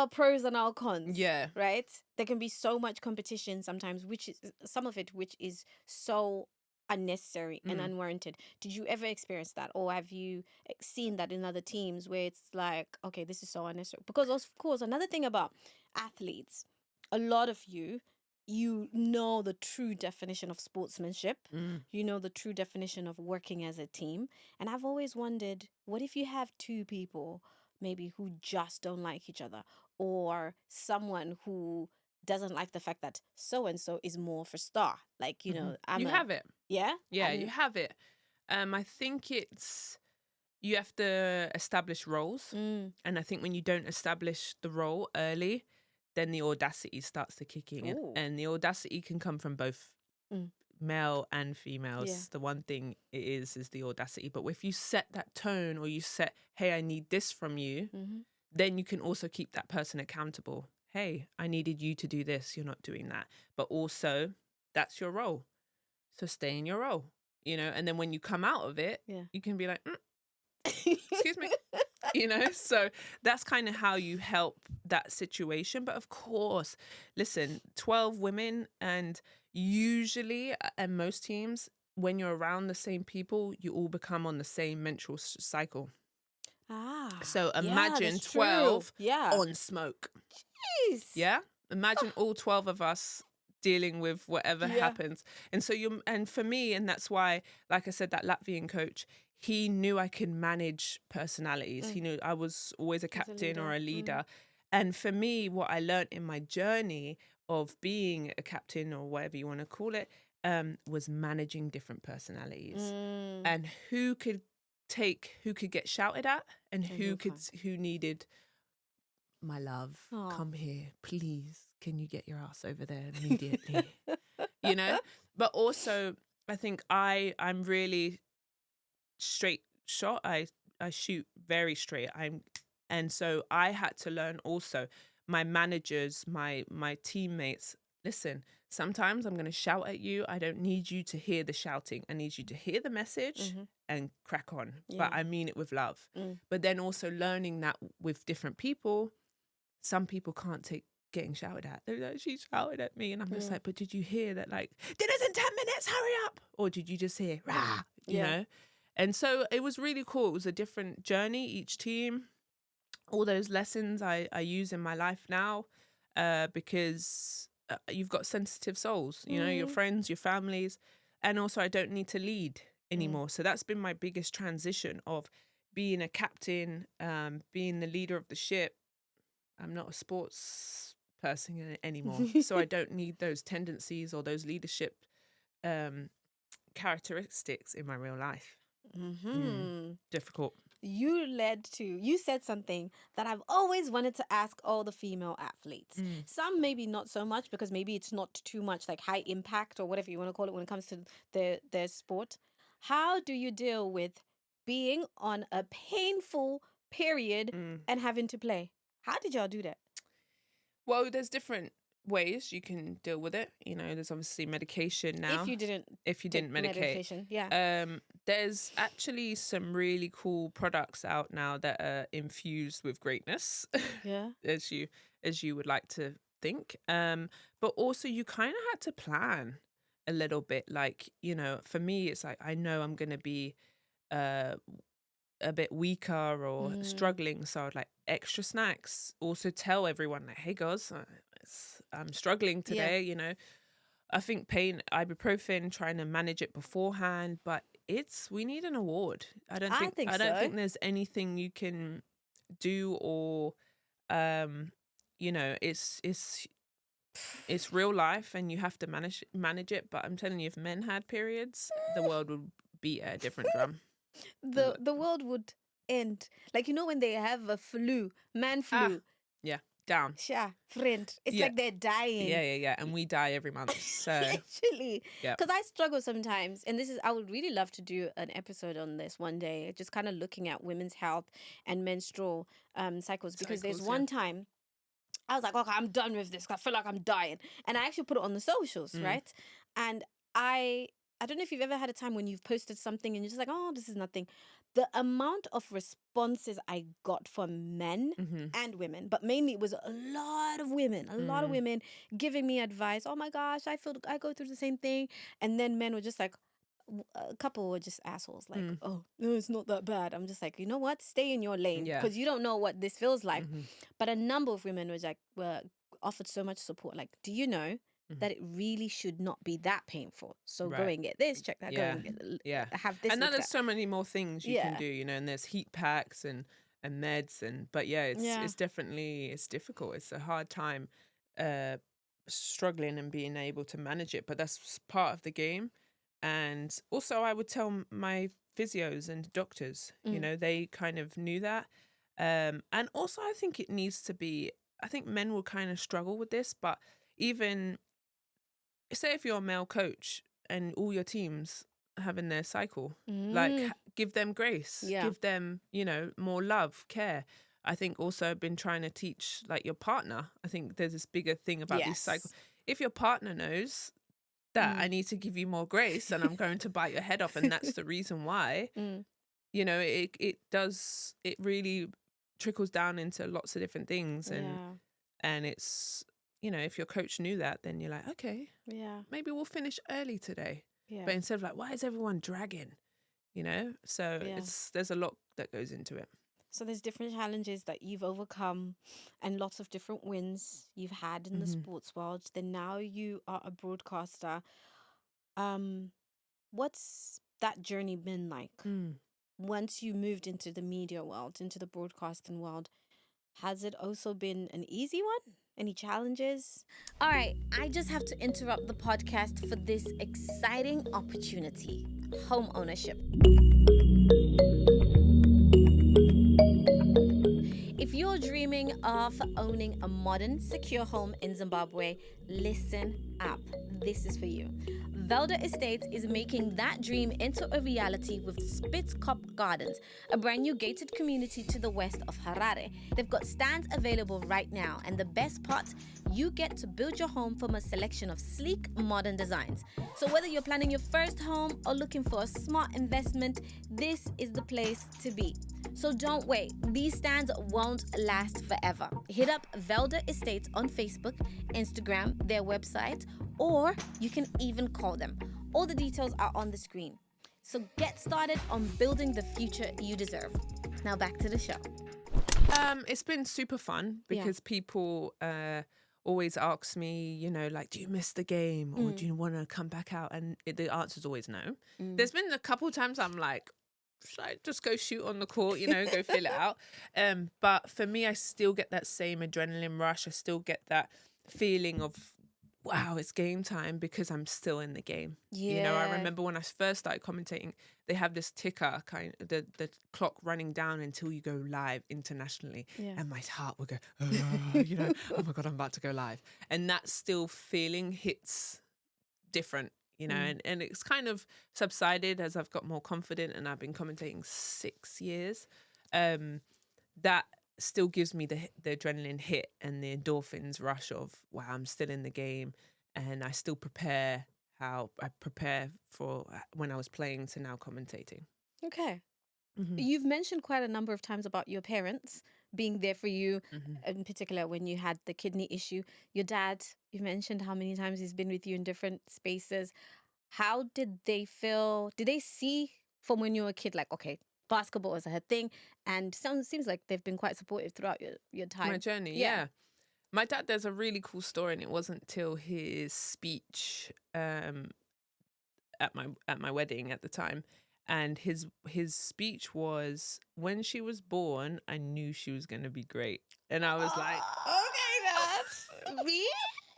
Speaker 2: pros and our cons.
Speaker 1: Yeah.
Speaker 2: Right? There can be so much competition sometimes, which is some of it which is so unnecessary and unwarranted. Did you ever experience that, or have you seen that in other teams where it's like, okay, this is so unnecessary? Because of course, another thing about athletes, a lot of you know the true definition of sportsmanship. You know the true definition of working as a team. And I've always wondered, what if you have two people maybe who just don't like each other, or someone who doesn't like the fact that so and so is more for star, like
Speaker 1: have it.
Speaker 2: Yeah,
Speaker 1: You have it. I think you have to establish roles, and I think when you don't establish the role early, then the audacity starts to kick in.
Speaker 2: Ooh.
Speaker 1: And the audacity can come from both male and females.
Speaker 2: Yeah.
Speaker 1: The one thing it is the audacity. But if you set that tone, or you set, hey, I need this from you, then you can also keep that person accountable. Hey, I needed you to do this. You're not doing that. But also, that's your role. So stay in your role, and then when you come out of it, you can be like, excuse me. So that's kind of how you help that situation. But of course, listen, 12 women, and usually, and most teams, when you're around the same people, you all become on the same menstrual cycle. So imagine 12 on smoke.
Speaker 2: Jeez.
Speaker 1: Yeah? Imagine all 12 of us dealing with whatever happens. And so and for me, and that's why, like I said, that Latvian coach, he knew I could manage personalities. He knew I was always a captain or a leader. And for me, what I learned in my journey of being a captain, or whatever you want to call it, was managing different personalities, and who could get shouted at, and who needed my love.
Speaker 2: Aww.
Speaker 1: Come here, please. Can you get your ass over there immediately? But also, I think I'm really straight shot. I shoot very straight. And so I had to learn also, my managers, my teammates, listen, sometimes I'm going to shout at you. I don't need you to hear the shouting. I need you to hear the message and crack on. But I mean it with love. But then also learning that with different people, some people can't take getting shouted at. They're like, she shouted at me. And I'm just like, but did you hear that, like, dinner's in 10 minutes, hurry up? Or did you just hear, rah, you know? And so it was really cool. It was a different journey, each team. All those lessons I use in my life now, because you've got sensitive souls, your friends, your families. And also I don't need to lead anymore. So that's been my biggest transition of being a captain, being the leader of the ship. I'm not a sports person anymore. So I don't need those tendencies or those leadership characteristics in my real life. Difficult.
Speaker 2: You said something that I've always wanted to ask all the female athletes. Some maybe not so much, because maybe it's not too much like high impact or whatever you want to call it when it comes to their sport. How do you deal with being on a painful period and having to play? How did y'all do that?
Speaker 1: Well, there's different ways you can deal with it. There's obviously medication now. If you didn't medicate.
Speaker 2: Medication,
Speaker 1: There's actually some really cool products out now that are infused with greatness.
Speaker 2: Yeah.
Speaker 1: as you would like to think. But also you kind of had to plan a little bit. Like, for me, it's like, I know I'm going to be a bit weaker or struggling, so I'd like extra snacks. Also tell everyone, like, hey guys, I'm struggling today. I think ibuprofen, trying to manage it beforehand, but we need an award. I don't think there's anything you can do or you know, it's real life and you have to manage it. But I'm telling you, if men had periods, the world would beat at a different drum.
Speaker 2: The world would end. Like, you know, when they have a flu, man
Speaker 1: Ah,
Speaker 2: flu,
Speaker 1: yeah, down.
Speaker 2: sha, friend. It's
Speaker 1: Yeah.
Speaker 2: like they're dying.
Speaker 1: Yeah. And we die every month. So
Speaker 2: Literally.
Speaker 1: yeah.
Speaker 2: Because I struggle sometimes. And I would really love to do an episode on this one day, just kind of looking at women's health and menstrual cycles. Because there's one time I was like, okay, I'm done with this. I feel like I'm dying. And I actually put it on the socials, right? And I don't know if you've ever had a time when you've posted something and you're just like, oh, this is nothing. The amount of responses I got from men and women, but mainly it was a lot of women giving me advice. Oh my gosh, I go through the same thing. And then men were just like, a couple were just assholes, like, oh, no, it's not that bad. I'm just like, you know what? Stay in your lane because you don't know what this feels like. But a number of women were offered so much support. Like, do you know that it really should not be that painful? So go and get this, check that, go and have this.
Speaker 1: And then there's so many more things you can do, you know, and there's heat packs and meds but it's definitely, it's difficult. It's a hard time struggling and being able to manage it, but that's part of the game. And also I would tell my physios and doctors, you know, they kind of knew that. And also I think it needs to be, I think men will kind of struggle with this, but even say if you're a male coach and all your teams having their cycle, like give them grace, give them, you know, more love, care. I think also I've been trying to teach like your partner. I think there's this bigger thing about these cycles. If your partner knows that I need to give you more grace and I'm going to bite your head off and that's the reason why, you know, it really trickles down into lots of different things. And it's, you know, if your coach knew that, then you're like, okay, maybe we'll finish early today. But instead of like, why is everyone dragging? You know, so there's a lot that goes into it.
Speaker 2: So there's different challenges that you've overcome and lots of different wins you've had in the sports world. Then now you are a broadcaster. What's that journey been like? Once you moved into the media world, into the broadcasting world, has it also been an easy one? Any challenges? All right, I just have to interrupt the podcast for this exciting opportunity: home ownership. If you're dreaming of owning a modern, secure home in Zimbabwe, listen up. This is for you. Velda Estates is making that dream into a reality with Spitzkop Gardens, a brand new gated community to the west of Harare. They've got stands available right now, and the best part, you get to build your home from a selection of sleek, modern designs. So whether you're planning your first home or looking for a smart investment, this is the place to be. So don't wait. These stands won't last forever. Hit up Velda Estates on Facebook, Instagram, their website, or you can even call them. All the details are on the screen. So get started on building the future you deserve. Now back to the show.
Speaker 1: It's been super fun because people always ask me, you know, like, do you miss the game or do you want to come back out? And the answer's always no. There's been a couple times I'm like, should I just go shoot on the court, you know, go fill it out? But for me, I still get that same adrenaline rush. I still get that feeling of, wow, it's game time because I'm still in the game. You know, I remember when I first started commentating, they have this ticker, the clock running down until you go live internationally. And my heart would go, you know, oh my God, I'm about to go live. And that still feeling hits different. You know, and it's kind of subsided as I've got more confident and I've been commentating 6 years. That still gives me the adrenaline hit and the endorphins rush of, wow, I'm still in the game. And I still prepare how I prepare for when I was playing to now commentating.
Speaker 2: Okay. You've mentioned quite a number of times about your parents being there for you, in particular when you had the kidney issue. Your dad, you mentioned how many times he's been with you in different spaces. How did they feel? Did they see from when you were a kid, like, okay, basketball is a thing? And seems like they've been quite supportive throughout your time.
Speaker 1: My journey, yeah. My dad, there's a really cool story, and it wasn't till his speech at my wedding at the time. And his speech was, when she was born, I knew she was going to be great. And I was like, okay, me?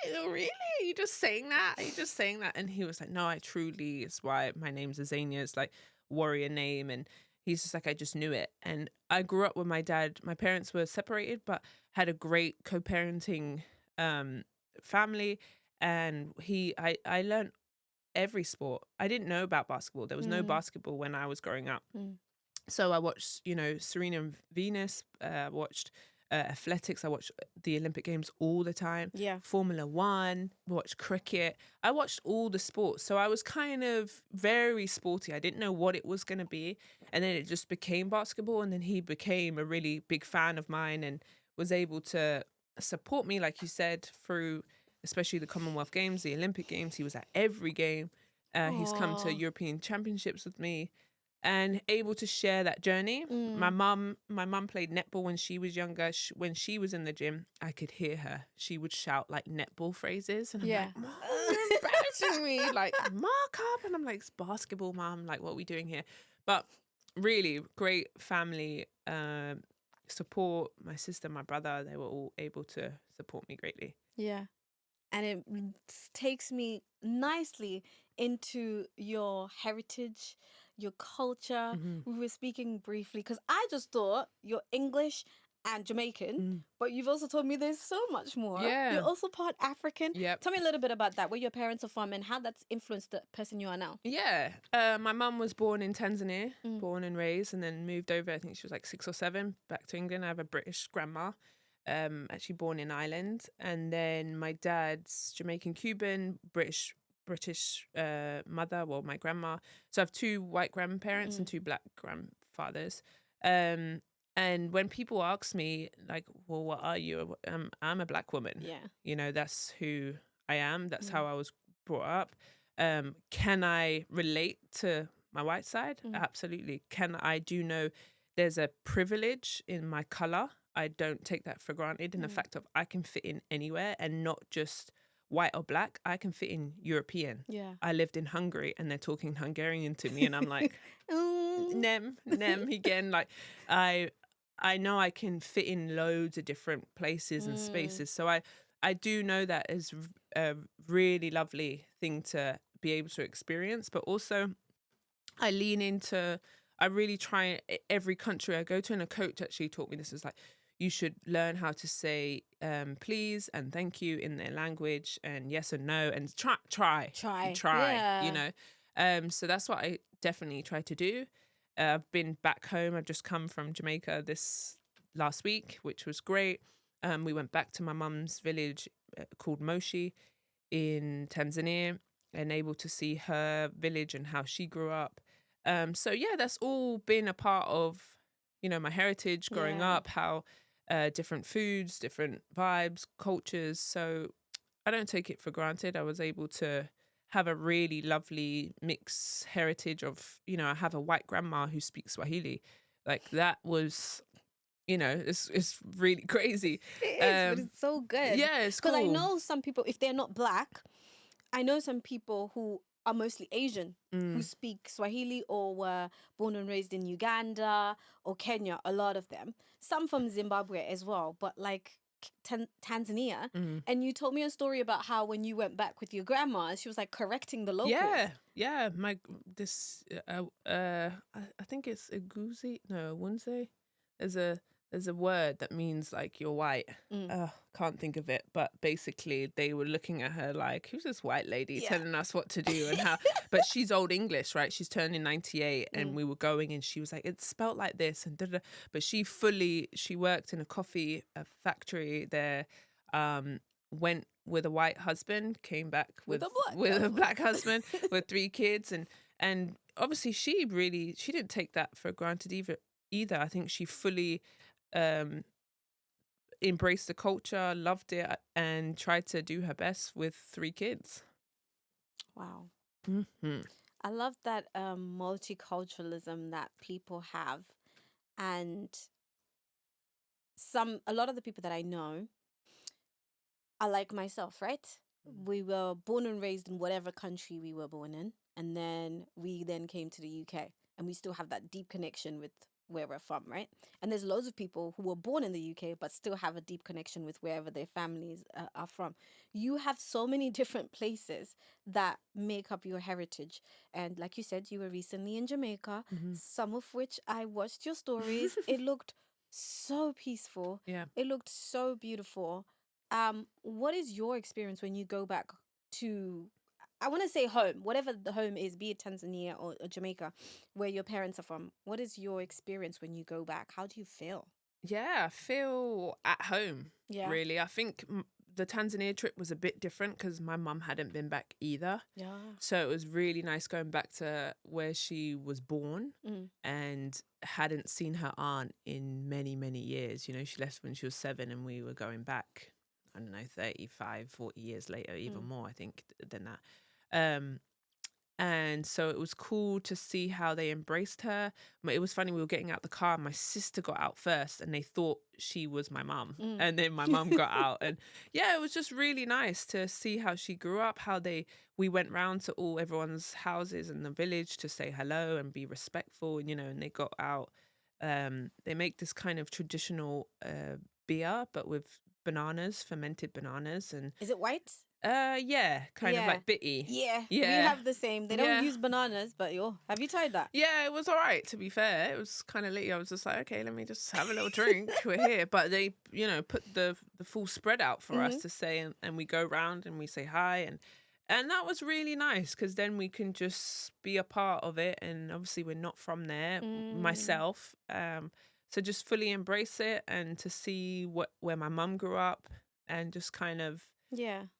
Speaker 1: Really? Are you just saying that? Are you just saying that? And he was like, no, I truly, it's why my name's Azania. It's like warrior name. And he's just like, I just knew it. And I grew up with my dad. My parents were separated, but had a great co-parenting family. And I learned every sport. I didn't know about basketball. There was no basketball when I was growing up.
Speaker 2: Mm.
Speaker 1: So I watched, Serena and Venus. I watched athletics. I watched the Olympic Games all the time.
Speaker 2: Yeah.
Speaker 1: Formula One. Watched cricket. I watched all the sports. So I was kind of very sporty. I didn't know what it was going to be. And then it just became basketball. And then he became a really big fan of mine and was able to support me, like you said, through especially the Commonwealth Games, the Olympic Games. He was at every game. He's come to
Speaker 2: Aw.
Speaker 1: European Championships with me and able to share that journey. My mum played netball when she was younger. When she was in the gym, I could hear her. She would shout like netball phrases. And I'm
Speaker 2: Yeah.
Speaker 1: like, Mom, you're embarrassing me. Like, mark up. And I'm like, it's basketball, Mum. Like, what are we doing here? But really great family support. My sister, my brother, they were all able to support me greatly.
Speaker 2: Yeah. And it takes me nicely into your heritage, your culture. We were speaking briefly because I just thought you're English and Jamaican, but you've also told me there's so much more.
Speaker 1: Yeah.
Speaker 2: You're also part African.
Speaker 1: Yep.
Speaker 2: Tell me a little bit about that, where your parents are from and how that's influenced the person you are now.
Speaker 1: Yeah. My mum was born in Tanzania, born and raised, and then moved over. I think she was like 6 or 7, back to England. I have a British grandma, actually born in Ireland. And then my dad's Jamaican Cuban, British mother, well, my grandma. So I have 2 white grandparents and 2 black grandfathers. And when people ask me, like, well, what are you? I'm a black woman.
Speaker 2: Yeah.
Speaker 1: That's who I am. That's how I was brought up. Can I relate to my white side? Absolutely. I do know there's a privilege in my color. I don't take that for granted. And the fact of I can fit in anywhere and not just white or black. I can fit in European.
Speaker 2: Yeah.
Speaker 1: I lived in Hungary and they're talking Hungarian to me and I'm like, nem again. Like I know I can fit in loads of different places and spaces. So I do know that is a really lovely thing to be able to experience, but also I really try every country I go to, and a coach actually taught me this, is like, you should learn how to say please and thank you in their language, and yes and no, and try,
Speaker 2: Yeah.
Speaker 1: So that's what I definitely try to do. I've been back home. I've just come from Jamaica this last week, which was great. We went back to my mum's village called Moshi in Tanzania, and able to see her village and how she grew up. So yeah, that's all been a part of, my heritage growing up, how different foods, different vibes, cultures. So I don't take it for granted. I was able to have a really lovely mixed heritage of, I have a white grandma who speaks Swahili. Like that was, it's really crazy.
Speaker 2: It is, but it's so good.
Speaker 1: Yeah, it's cool.
Speaker 2: Because I know some people, if they're not black, I know some people who are mostly Asian who speak Swahili or were born and raised in Uganda or Kenya, a lot of them. Some from Zimbabwe as well, but like Tanzania. And you told me a story about how when you went back with your grandma, she was like correcting the locals.
Speaker 1: Yeah. I think it's Wunze. There's a word that means like you're white. Can't think of it, but basically they were looking at her like, who's this white lady telling us what to do and how? But she's old English, right? She's turning 98, and we were going, and she was like, it's spelt like this, and da-da. But she worked in a coffee factory there. Went with a white husband, came back with a black husband with 3 kids, and obviously she didn't take that for granted either. I think she fully embraced the culture, loved it, and tried to do her best with 3 kids.
Speaker 2: Wow.
Speaker 1: Mm-hmm.
Speaker 2: I love that multiculturalism that people have, and a lot of the people that I know are like myself, right? We were born and raised in whatever country we were born in, and then we came to the UK, and we still have that deep connection with where we're from, right? And there's loads of people who were born in the UK but still have a deep connection with wherever their families are from. You have so many different places that make up your heritage. And like you said, you were recently in Jamaica,
Speaker 1: Hmm.
Speaker 2: some of which I watched your stories. It looked so peaceful.
Speaker 1: Yeah.
Speaker 2: It looked so beautiful. What is your experience when you go back to, I want to say home, whatever the home is, be it Tanzania or Jamaica, where your parents are from? What is your experience when you go back? How do you feel?
Speaker 1: Yeah, I feel at home,
Speaker 2: Yeah.
Speaker 1: really. I think the Tanzania trip was a bit different because my mum hadn't been back either.
Speaker 2: Yeah.
Speaker 1: So it was really nice going back to where she was born
Speaker 2: Mm.
Speaker 1: and hadn't seen her aunt in many, many years. You know, she left when she was 7 and we were going back, I don't know, 35, 40 years later, even more, I think, than that. And so it was cool to see how they embraced her. But it was funny, we were getting out the car, and my sister got out first and they thought she was my mum. And then my mum got out. And yeah, it was just really nice to see how she grew up, how we went round to everyone's houses in the village to say hello and be respectful. And, you know, and they got out. They make this kind of traditional beer, but with bananas, fermented bananas. And
Speaker 2: Is it white?
Speaker 1: yeah, kind of
Speaker 2: Yeah.
Speaker 1: like bitty.
Speaker 2: Yeah. We
Speaker 1: Yeah.
Speaker 2: have the same. They don't
Speaker 1: Yeah.
Speaker 2: use bananas, but have you tried that?
Speaker 1: Yeah, it was all right, to be fair. It was kind of late. I was just like, okay, let me just have a little drink. We're here. But they, you know, put the full spread out for us to say, and we go round and we say hi. And that was really nice because then we can just be a part of it. And obviously we're not from there, myself. So just fully embrace it and to see where my mum grew up and just kind of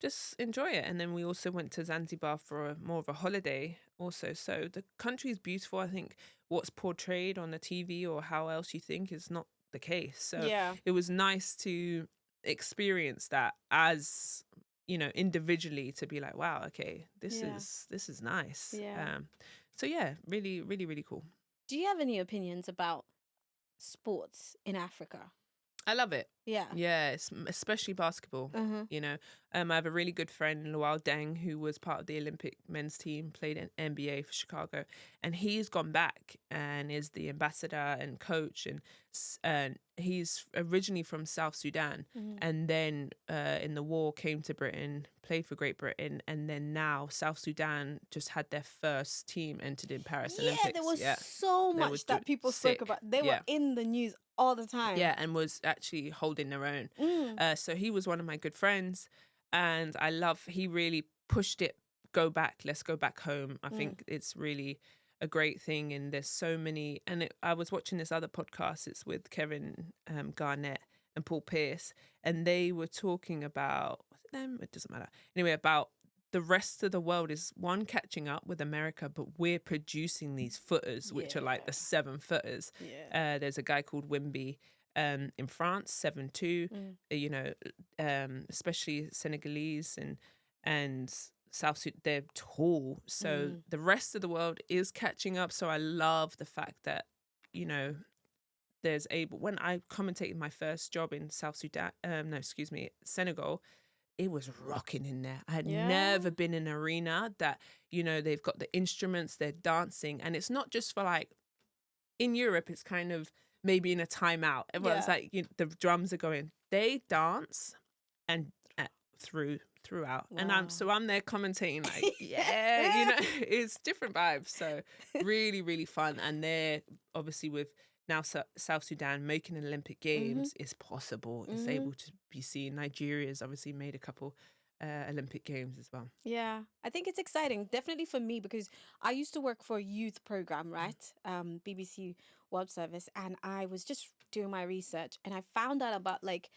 Speaker 1: just enjoy it. And then we also went to Zanzibar for more of a holiday also. So the country is beautiful. I think what's portrayed on the TV or how else you think is not the case. So it was nice to experience that as, you know, individually, to be like, wow, okay, this is nice. So yeah, really, really, really cool.
Speaker 2: Do you have any opinions about sports in Africa?
Speaker 1: I love it.
Speaker 2: Yeah.
Speaker 1: Yeah, especially basketball. You know, I have a really good friend, Luau Deng, who was part of the Olympic men's team, played in NBA for Chicago, and he's gone back and is the ambassador and coach. And he's originally from South Sudan, and then in the war came to Britain, played for Great Britain, and then now South Sudan just had their first team entered in Paris Olympics.
Speaker 2: Yeah, there was so much that people spoke about. They were in the news all the time.
Speaker 1: Yeah, and was actually holding their own. So he was one of my good friends, and he really pushed it, let's go back home. I think it's really a great thing, and there's so many, and I was watching this other podcast, it's with Kevin Garnett and Paul Pierce, and they were talking about, was it them? It doesn't matter. Anyway, about the rest of the world is catching up with America, but we're producing these footers, which are like the 7-footers. There's a guy called Wimby in France, 7'2", you know, especially Senegalese and South Sudan, they're tall. So the rest of the world is catching up. So I love the fact that, you know, when I commentated my first job in Senegal, it was rocking in there. I had never been in an arena that, you know, they've got the instruments, they're dancing. And it's not just for like, in Europe, it's kind of maybe in a timeout. Everyone's like, you know, the drums are going. They dance and throughout. Wow. And I'm there commentating like, yeah, you know, it's different vibes. So really, really fun. And they're obviously with now South Sudan making an Olympic Games is possible. It's able to be seen. Nigeria's obviously made a couple Olympic Games as well.
Speaker 2: Yeah, I think it's exciting, definitely for me, because I used to work for a youth program, right? BBC World Service, and I was just doing my research, and I found out about like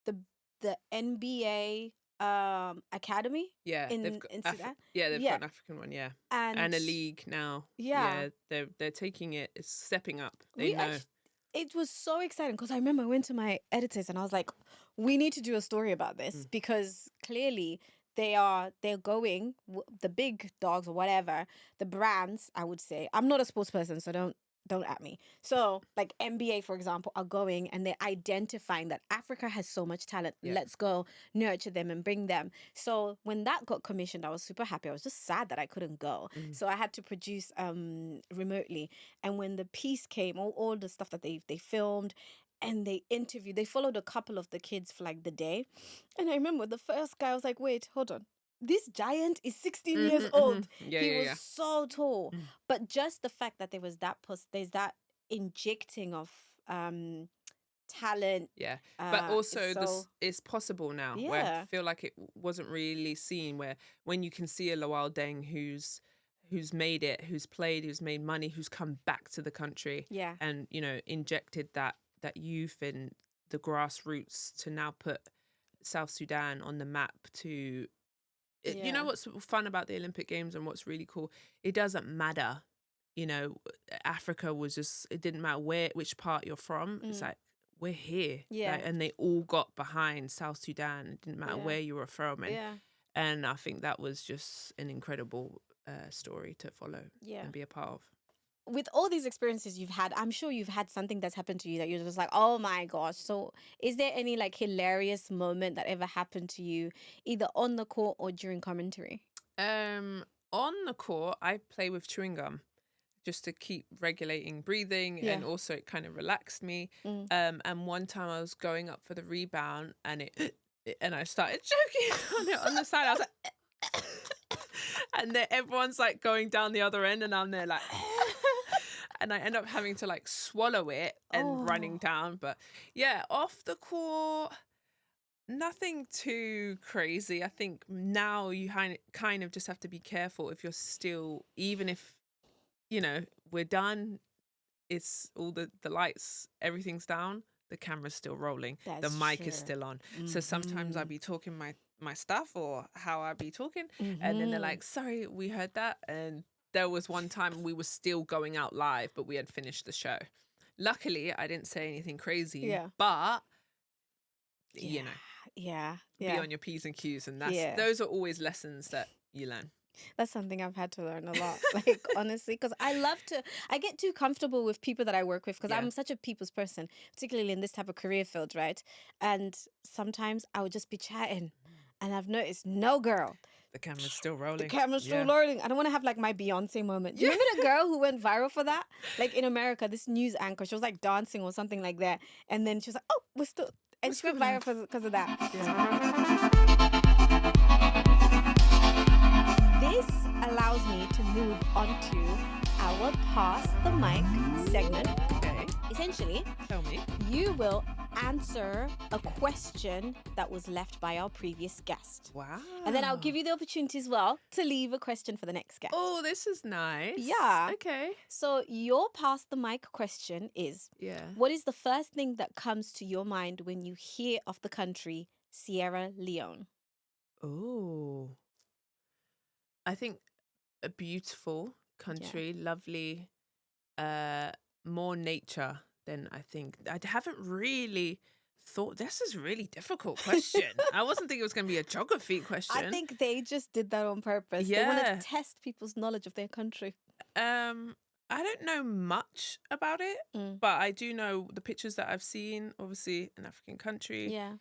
Speaker 2: the NBA academy.
Speaker 1: Yeah,
Speaker 2: in Sudan.
Speaker 1: They've got an African one, and a league now. Yeah, they're taking it. It's stepping up.
Speaker 2: It was so exciting because I remember I went to my editors and I was like, we need to do a story about this because clearly they're going, the big dogs or whatever, the brands, I would say. I'm not a sports person, so don't don't at me. So, like NBA, for example, are going and they're identifying that Africa has so much talent.
Speaker 1: Yeah.
Speaker 2: Let's go nurture them and bring them. So when that got commissioned, I was super happy. I was just sad that I couldn't go. So I had to produce remotely. And when the piece came, all the stuff that they filmed and they interviewed, they followed a couple of the kids for like the day. And I remember the first guy, I was like, wait, hold on. This giant is 16 years old.
Speaker 1: Yeah,
Speaker 2: He
Speaker 1: yeah,
Speaker 2: was
Speaker 1: yeah.
Speaker 2: so tall. But just the fact that there was there's that injecting of talent.
Speaker 1: Yeah, but also
Speaker 2: so
Speaker 1: this is possible now. Where I
Speaker 2: yeah.
Speaker 1: feel like it wasn't really seen. Where when you can see a Lawal Deng who's made it, who's played, who's made money, who's come back to the country,
Speaker 2: Yeah.
Speaker 1: and injected that youth in the grassroots to now put South Sudan on the map to. You know
Speaker 2: Yeah.
Speaker 1: what's fun about the Olympic Games and what's really cool? It doesn't matter. Africa was just, it didn't matter which part you're from. It's like, we're here.
Speaker 2: Yeah.
Speaker 1: Like, and they all got behind South Sudan. It didn't matter
Speaker 2: Yeah.
Speaker 1: where you were from. And,
Speaker 2: Yeah.
Speaker 1: and I think that was just an incredible story to follow
Speaker 2: Yeah.
Speaker 1: and be a part of.
Speaker 2: With all these experiences you've had, I'm sure you've had something that's happened to you that you're just like, oh my gosh. So is there any like hilarious moment that ever happened to you, either on the court or during commentary?
Speaker 1: On the court, I play with chewing gum just to keep regulating breathing,
Speaker 2: Yeah.
Speaker 1: and also it kind of relaxed me. And one time I was going up for the rebound and and I started choking on it on the side. I was like, and then everyone's like going down the other end, and I'm there like, and I end up having to like swallow it and running down. But yeah, off the court, nothing too crazy. I think now you kind of just have to be careful if you're still, even if, we're done, it's all the lights, everything's down, the camera's still rolling,
Speaker 2: That's
Speaker 1: the mic is
Speaker 2: true.
Speaker 1: still on. So sometimes I'll be talking my stuff or how I be talking, and then they're like, sorry, we heard that. And there was one time we were still going out live, but we had finished the show. Luckily, I didn't say anything crazy,
Speaker 2: Yeah.
Speaker 1: but
Speaker 2: Yeah.
Speaker 1: be on your P's and Q's, and those are always lessons that you learn.
Speaker 2: That's something I've had to learn a lot, like, honestly, because I get too comfortable with people that I work with because I'm such a people's person, particularly in this type of career field, right? And sometimes I would just be chatting and I've noticed, no, girl,
Speaker 1: The camera's still rolling.
Speaker 2: the camera's still rolling. I don't want to have like my Beyonce moment. Do you remember the girl who went viral for that? Like in America, this news anchor, she was like dancing or something like that. And then she was like, oh, we're still, and she went viral because of that. This allows me to move on to our Pass the Mic segment.
Speaker 1: Okay.
Speaker 2: Essentially,
Speaker 1: Tell me.
Speaker 2: you will answer a question that was left by our previous guest.
Speaker 1: Wow.
Speaker 2: And then I'll give you the opportunity as well to leave a question for the next guest.
Speaker 1: Oh, this is nice.
Speaker 2: Yeah.
Speaker 1: Okay.
Speaker 2: So your Pass the Mic question is,
Speaker 1: Yeah.
Speaker 2: what is the first thing that comes to your mind when you hear of the country Sierra Leone?
Speaker 1: Oh. I think a beautiful country, lovely, more nature than I think. I haven't really thought, this is a really difficult question. I wasn't thinking it was going to be a geography question.
Speaker 2: I think they just did that on purpose. They want to test people's knowledge of their country.
Speaker 1: I don't know much about it, but I do know the pictures that I've seen, obviously an African country.
Speaker 2: Yeah.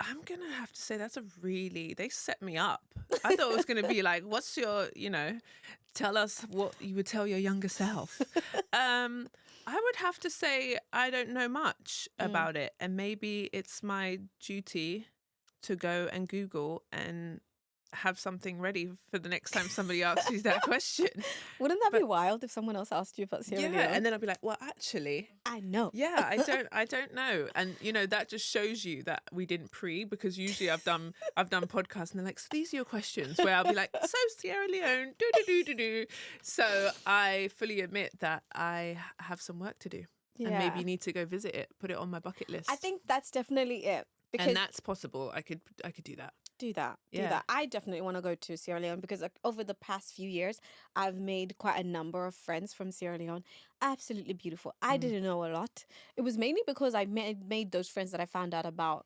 Speaker 1: I'm going to have to say they set me up. I thought it was going to be like, what's your, tell us what you would tell your younger self. I would have to say I don't know much about it. And maybe it's my duty to go and Google and have something ready for the next time somebody asks you that question.
Speaker 2: Wouldn't that be wild if someone else asked you about Sierra Leone?
Speaker 1: Yeah, and then I'd be like, well, actually,
Speaker 2: I know.
Speaker 1: Yeah, I don't know. And that just shows you that we didn't because usually I've done podcasts and they're like, so these are your questions, where I'll be like, so Sierra Leone, do. So I fully admit that I have some work to do.
Speaker 2: Yeah.
Speaker 1: And maybe need to go visit it, put it on my bucket list.
Speaker 2: I think that's definitely it.
Speaker 1: And that's possible. I could do that.
Speaker 2: Do that. I definitely want to go to Sierra Leone because over the past few years, I've made quite a number of friends from Sierra Leone. Absolutely beautiful. I didn't know a lot. It was mainly because I made those friends that I found out about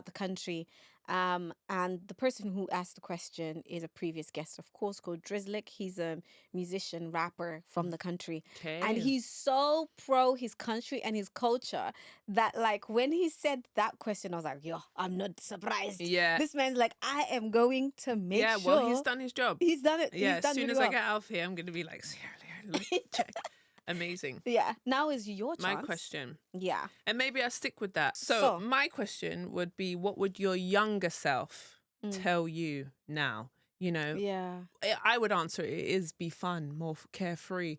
Speaker 2: the country And the person who asked the question is a previous guest, of course, called Drizzlick. He's a musician, rapper from the country. And
Speaker 1: Okay.
Speaker 2: he's so pro his country and his culture that, like, when he said that question, I was like, yo, I'm not surprised.
Speaker 1: Yeah.
Speaker 2: This man's like, I am going to make
Speaker 1: Yeah,
Speaker 2: sure.
Speaker 1: well, he's done his job.
Speaker 2: He's done it.
Speaker 1: Yeah,
Speaker 2: He's
Speaker 1: as
Speaker 2: done
Speaker 1: soon
Speaker 2: really
Speaker 1: as I
Speaker 2: well.
Speaker 1: get out of here, I'm going to be like, Sierra Leone, look, check. Amazing.
Speaker 2: Yeah. Now is your chance.
Speaker 1: My question.
Speaker 2: Yeah.
Speaker 1: And maybe I stick with that. So my question would be, what would your younger self tell you now? You know,
Speaker 2: Yeah.
Speaker 1: I would answer it is be fun, more carefree.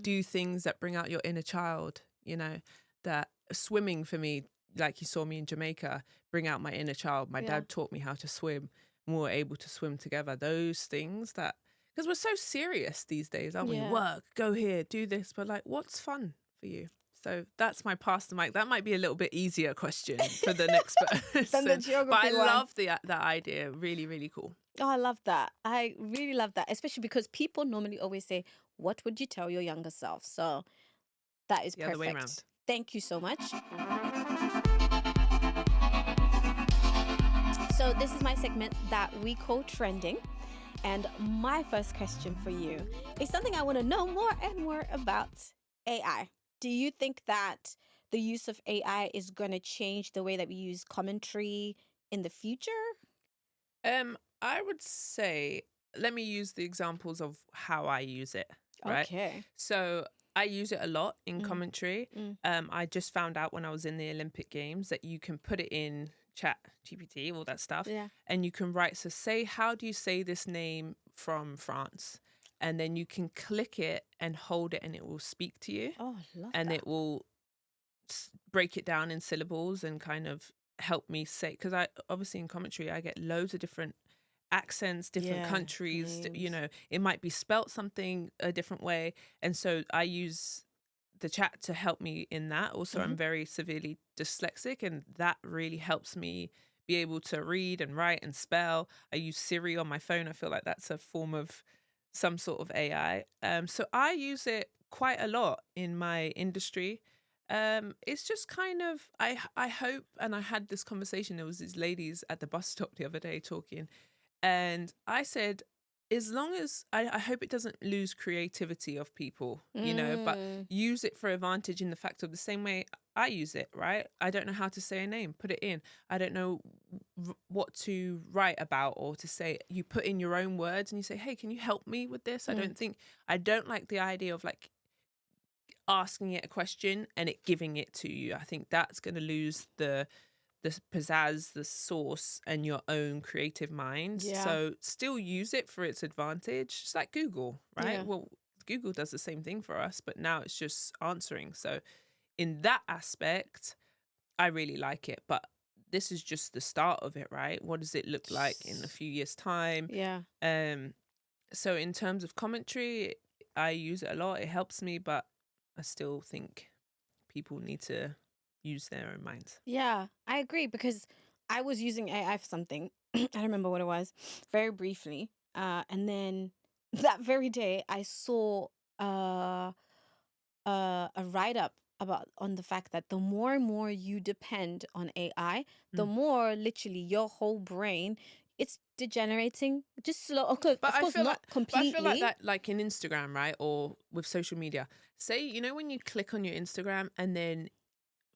Speaker 1: Do things that bring out your inner child. You know, that swimming for me, like you saw me in Jamaica, bring out my inner child. My dad taught me how to swim, and we were able to swim together. Those things that, because we're so serious these days, aren't we? Work, go here, do this, but like, what's fun for you? So that's my pass the mic. That might be a little bit easier question for the next person.
Speaker 2: Than the geography
Speaker 1: but I
Speaker 2: one.
Speaker 1: love that idea. Really, really cool.
Speaker 2: Oh, I love that. I really love that, especially because people normally always say, what would you tell your younger self? So that is
Speaker 1: The
Speaker 2: perfect.
Speaker 1: other way around.
Speaker 2: Thank you so much. So this is my segment that we call Trending. And my first question for you is something I want to know more and more about: AI. Do you think that the use of AI is going to change the way that we use commentary in the future?
Speaker 1: I would say, let me use the examples of how I use it, right?
Speaker 2: Okay.
Speaker 1: So I use it a lot in commentary. I just found out when I was in the Olympic Games that you can put it in chat GPT, all that stuff, and you can write, so say, how do you say this name from France? And then you can click it and hold it and it will speak to you.
Speaker 2: Oh, I love
Speaker 1: and
Speaker 2: that.
Speaker 1: it will break it down in syllables and kind of help me say, because I obviously in commentary I get loads of different accents, different countries, you know, it might be spelt something a different way, and so I use the chat to help me in that. Also, I'm very severely dyslexic, and that really helps me be able to read and write and spell. I use Siri on my phone. I feel like that's a form of some sort of AI. So I use it quite a lot in my industry. It's just kind of, I hope, and I had this conversation, there was these ladies at the bus stop the other day talking, and I said, as long as I hope it doesn't lose creativity of people, you know, but use it for advantage in the fact of the same way I use it, right? I don't know how to say a name, put it in. I don't know what to write about or to say. You put in your own words and you say, hey, can you help me with this? I don't like the idea of like asking it a question and it giving it to you. I think that's going to lose the pizzazz, the sauce, and your own creative mind. So still use it for its advantage. It's like Google, right? Well, Google does the same thing for us, but now it's just answering. So in that aspect, I really like it. But this is just the start of it, right? What does it look like in a few years' time? So in terms of commentary, I use it a lot. It helps me, but I still think people need to use their own minds.
Speaker 2: Yeah, I agree, because I was using AI for something. I don't remember what it was, very briefly. And then that very day, I saw a write up about on the fact that the more and more you depend on AI, the more literally your whole brain, it's degenerating just slow. Okay,
Speaker 1: But
Speaker 2: of course, not completely.
Speaker 1: I feel like that, like in Instagram, right, or with social media. Say, you know, when you click on your Instagram and then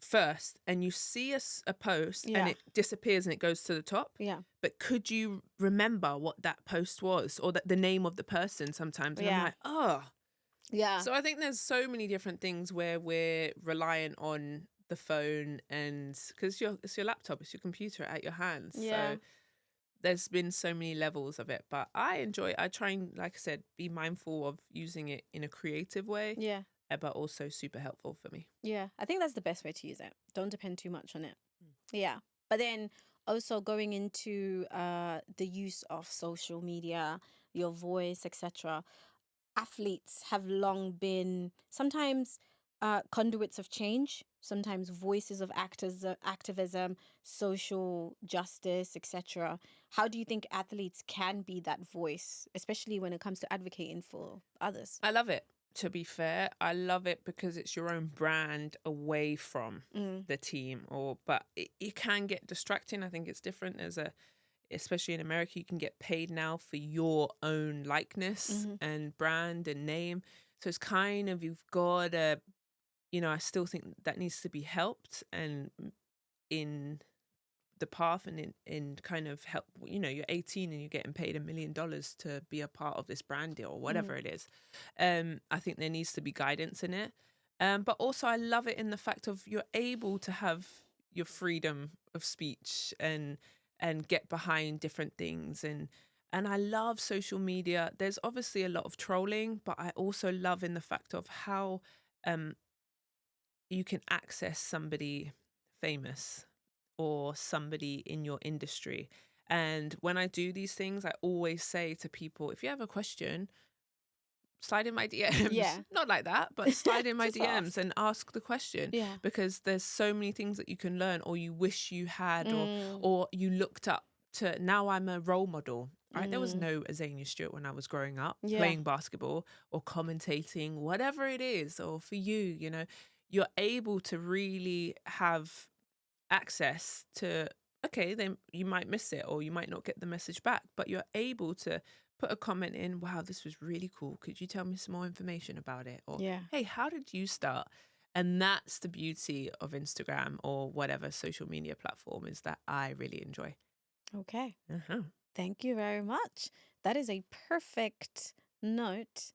Speaker 1: first and you see a post and it disappears and it goes to the top. But could you remember what that post was or the name of the person sometimes? And I'm like, oh. So I think there's so many different things where we're reliant on the phone, and because it's your laptop, it's your computer at your hands. So there's been so many levels of it, but I enjoy it. I try and, like I said, be mindful of using it in a creative way. But also super helpful for me.
Speaker 2: Yeah, I think that's the best way to use it. Don't depend too much on it. Yeah. But then also going into the use of social media, your voice, etc. Athletes have long been sometimes conduits of change, sometimes voices of activism, social justice, etc. How do you think athletes can be that voice, especially when it comes to advocating for others?
Speaker 1: I love it. to be fair, I love it because it's your own brand away from the team. But it can get distracting. I think it's different especially in America, you can get paid now for your own likeness and brand and name. So it's kind of, you've got to, I still think that needs to be helped and in the path and in kind of help, you're 18 and you're getting paid $1 million to be a part of this brand deal or whatever it is. I think there needs to be guidance in it. But also I love it in the fact of you're able to have your freedom of speech and get behind different things. And I love social media. There's obviously a lot of trolling, but I also love in the fact of how you can access somebody famous or somebody in your industry. And when I do these things, I always say to people, if you have a question, slide in my DMs.
Speaker 2: Yeah.
Speaker 1: Not like that, but slide in my
Speaker 2: Just
Speaker 1: DMs
Speaker 2: ask.
Speaker 1: and ask the question.
Speaker 2: Yeah.
Speaker 1: Because there's so many things that you can learn or you wish you had or you looked up to. Now I'm a role model. Right? There was no Azania Stewart when I was growing up playing basketball or commentating, whatever it is, or for you, you're able to really have access to, okay, then you might miss it or you might not get the message back, but you're able to put a comment in, wow, this was really cool. Could you tell me some more information about it? Or, hey, how did you start? And that's the beauty of Instagram or whatever social media platform is that I really enjoy.
Speaker 2: Okay. Thank you very much. That is a perfect note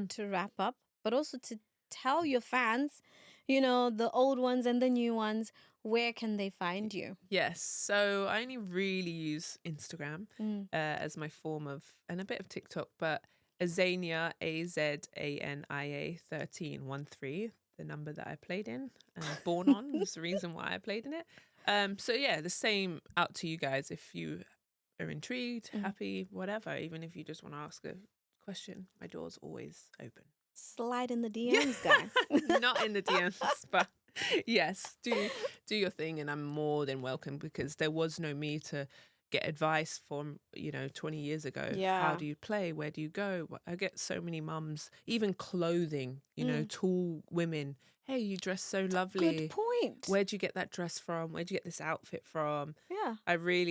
Speaker 2: to wrap up, but also to tell your fans, the old ones and the new ones, where can they find you?
Speaker 1: Yes. So I only really use Instagram as my form of, and a bit of TikTok, but Azania, Azania 1313, the number that I played in and born on is the reason why I played in it. So yeah, the same out to you guys if you are intrigued, happy, whatever. Even if you just want to ask a question, my door's always open.
Speaker 2: Slide in the DMs, guys.
Speaker 1: Not in the DMs, but yes, do your thing, and I'm more than welcome because there was no me to get advice from 20 years ago. How do you play? Where do you go? I get so many mums, even clothing, tall women. Hey, you dress so lovely.
Speaker 2: Good point.
Speaker 1: Where'd you get that dress from? Where'd you get this outfit from?
Speaker 2: Yeah.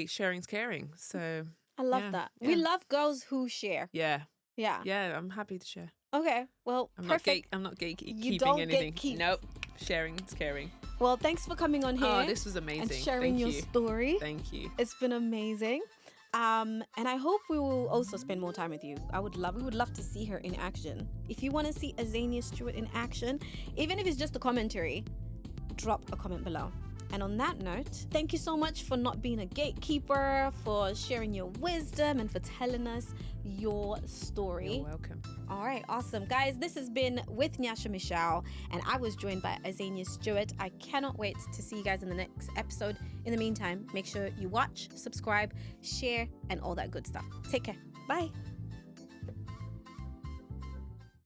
Speaker 1: Sharing's caring. So
Speaker 2: I love that. Yeah. We love girls who share.
Speaker 1: Yeah.
Speaker 2: Yeah.
Speaker 1: Yeah, I'm happy to share.
Speaker 2: Okay. Well, perfect.
Speaker 1: I'm not gatekeeping
Speaker 2: you don't
Speaker 1: anything.
Speaker 2: Gatekeep.
Speaker 1: Nope. Sharing is caring.
Speaker 2: Well, thanks for coming on here.
Speaker 1: Oh, this was amazing.
Speaker 2: And sharing your story.
Speaker 1: Thank you.
Speaker 2: It's been amazing. And I hope we will also spend more time with you. We would love to see her in action. If you want to see Azania Stewart in action, even if it's just a commentary, drop a comment below. And on that note, thank you so much for not being a gatekeeper, for sharing your wisdom and for telling us your story.
Speaker 1: You're welcome.
Speaker 2: All right, awesome. Guys, this has been with Nyasha Michelle, and I was joined by Azania Stewart. I cannot wait to see you guys in the next episode. In the meantime, make sure you watch, subscribe, share, and all that good stuff. Take care. Bye.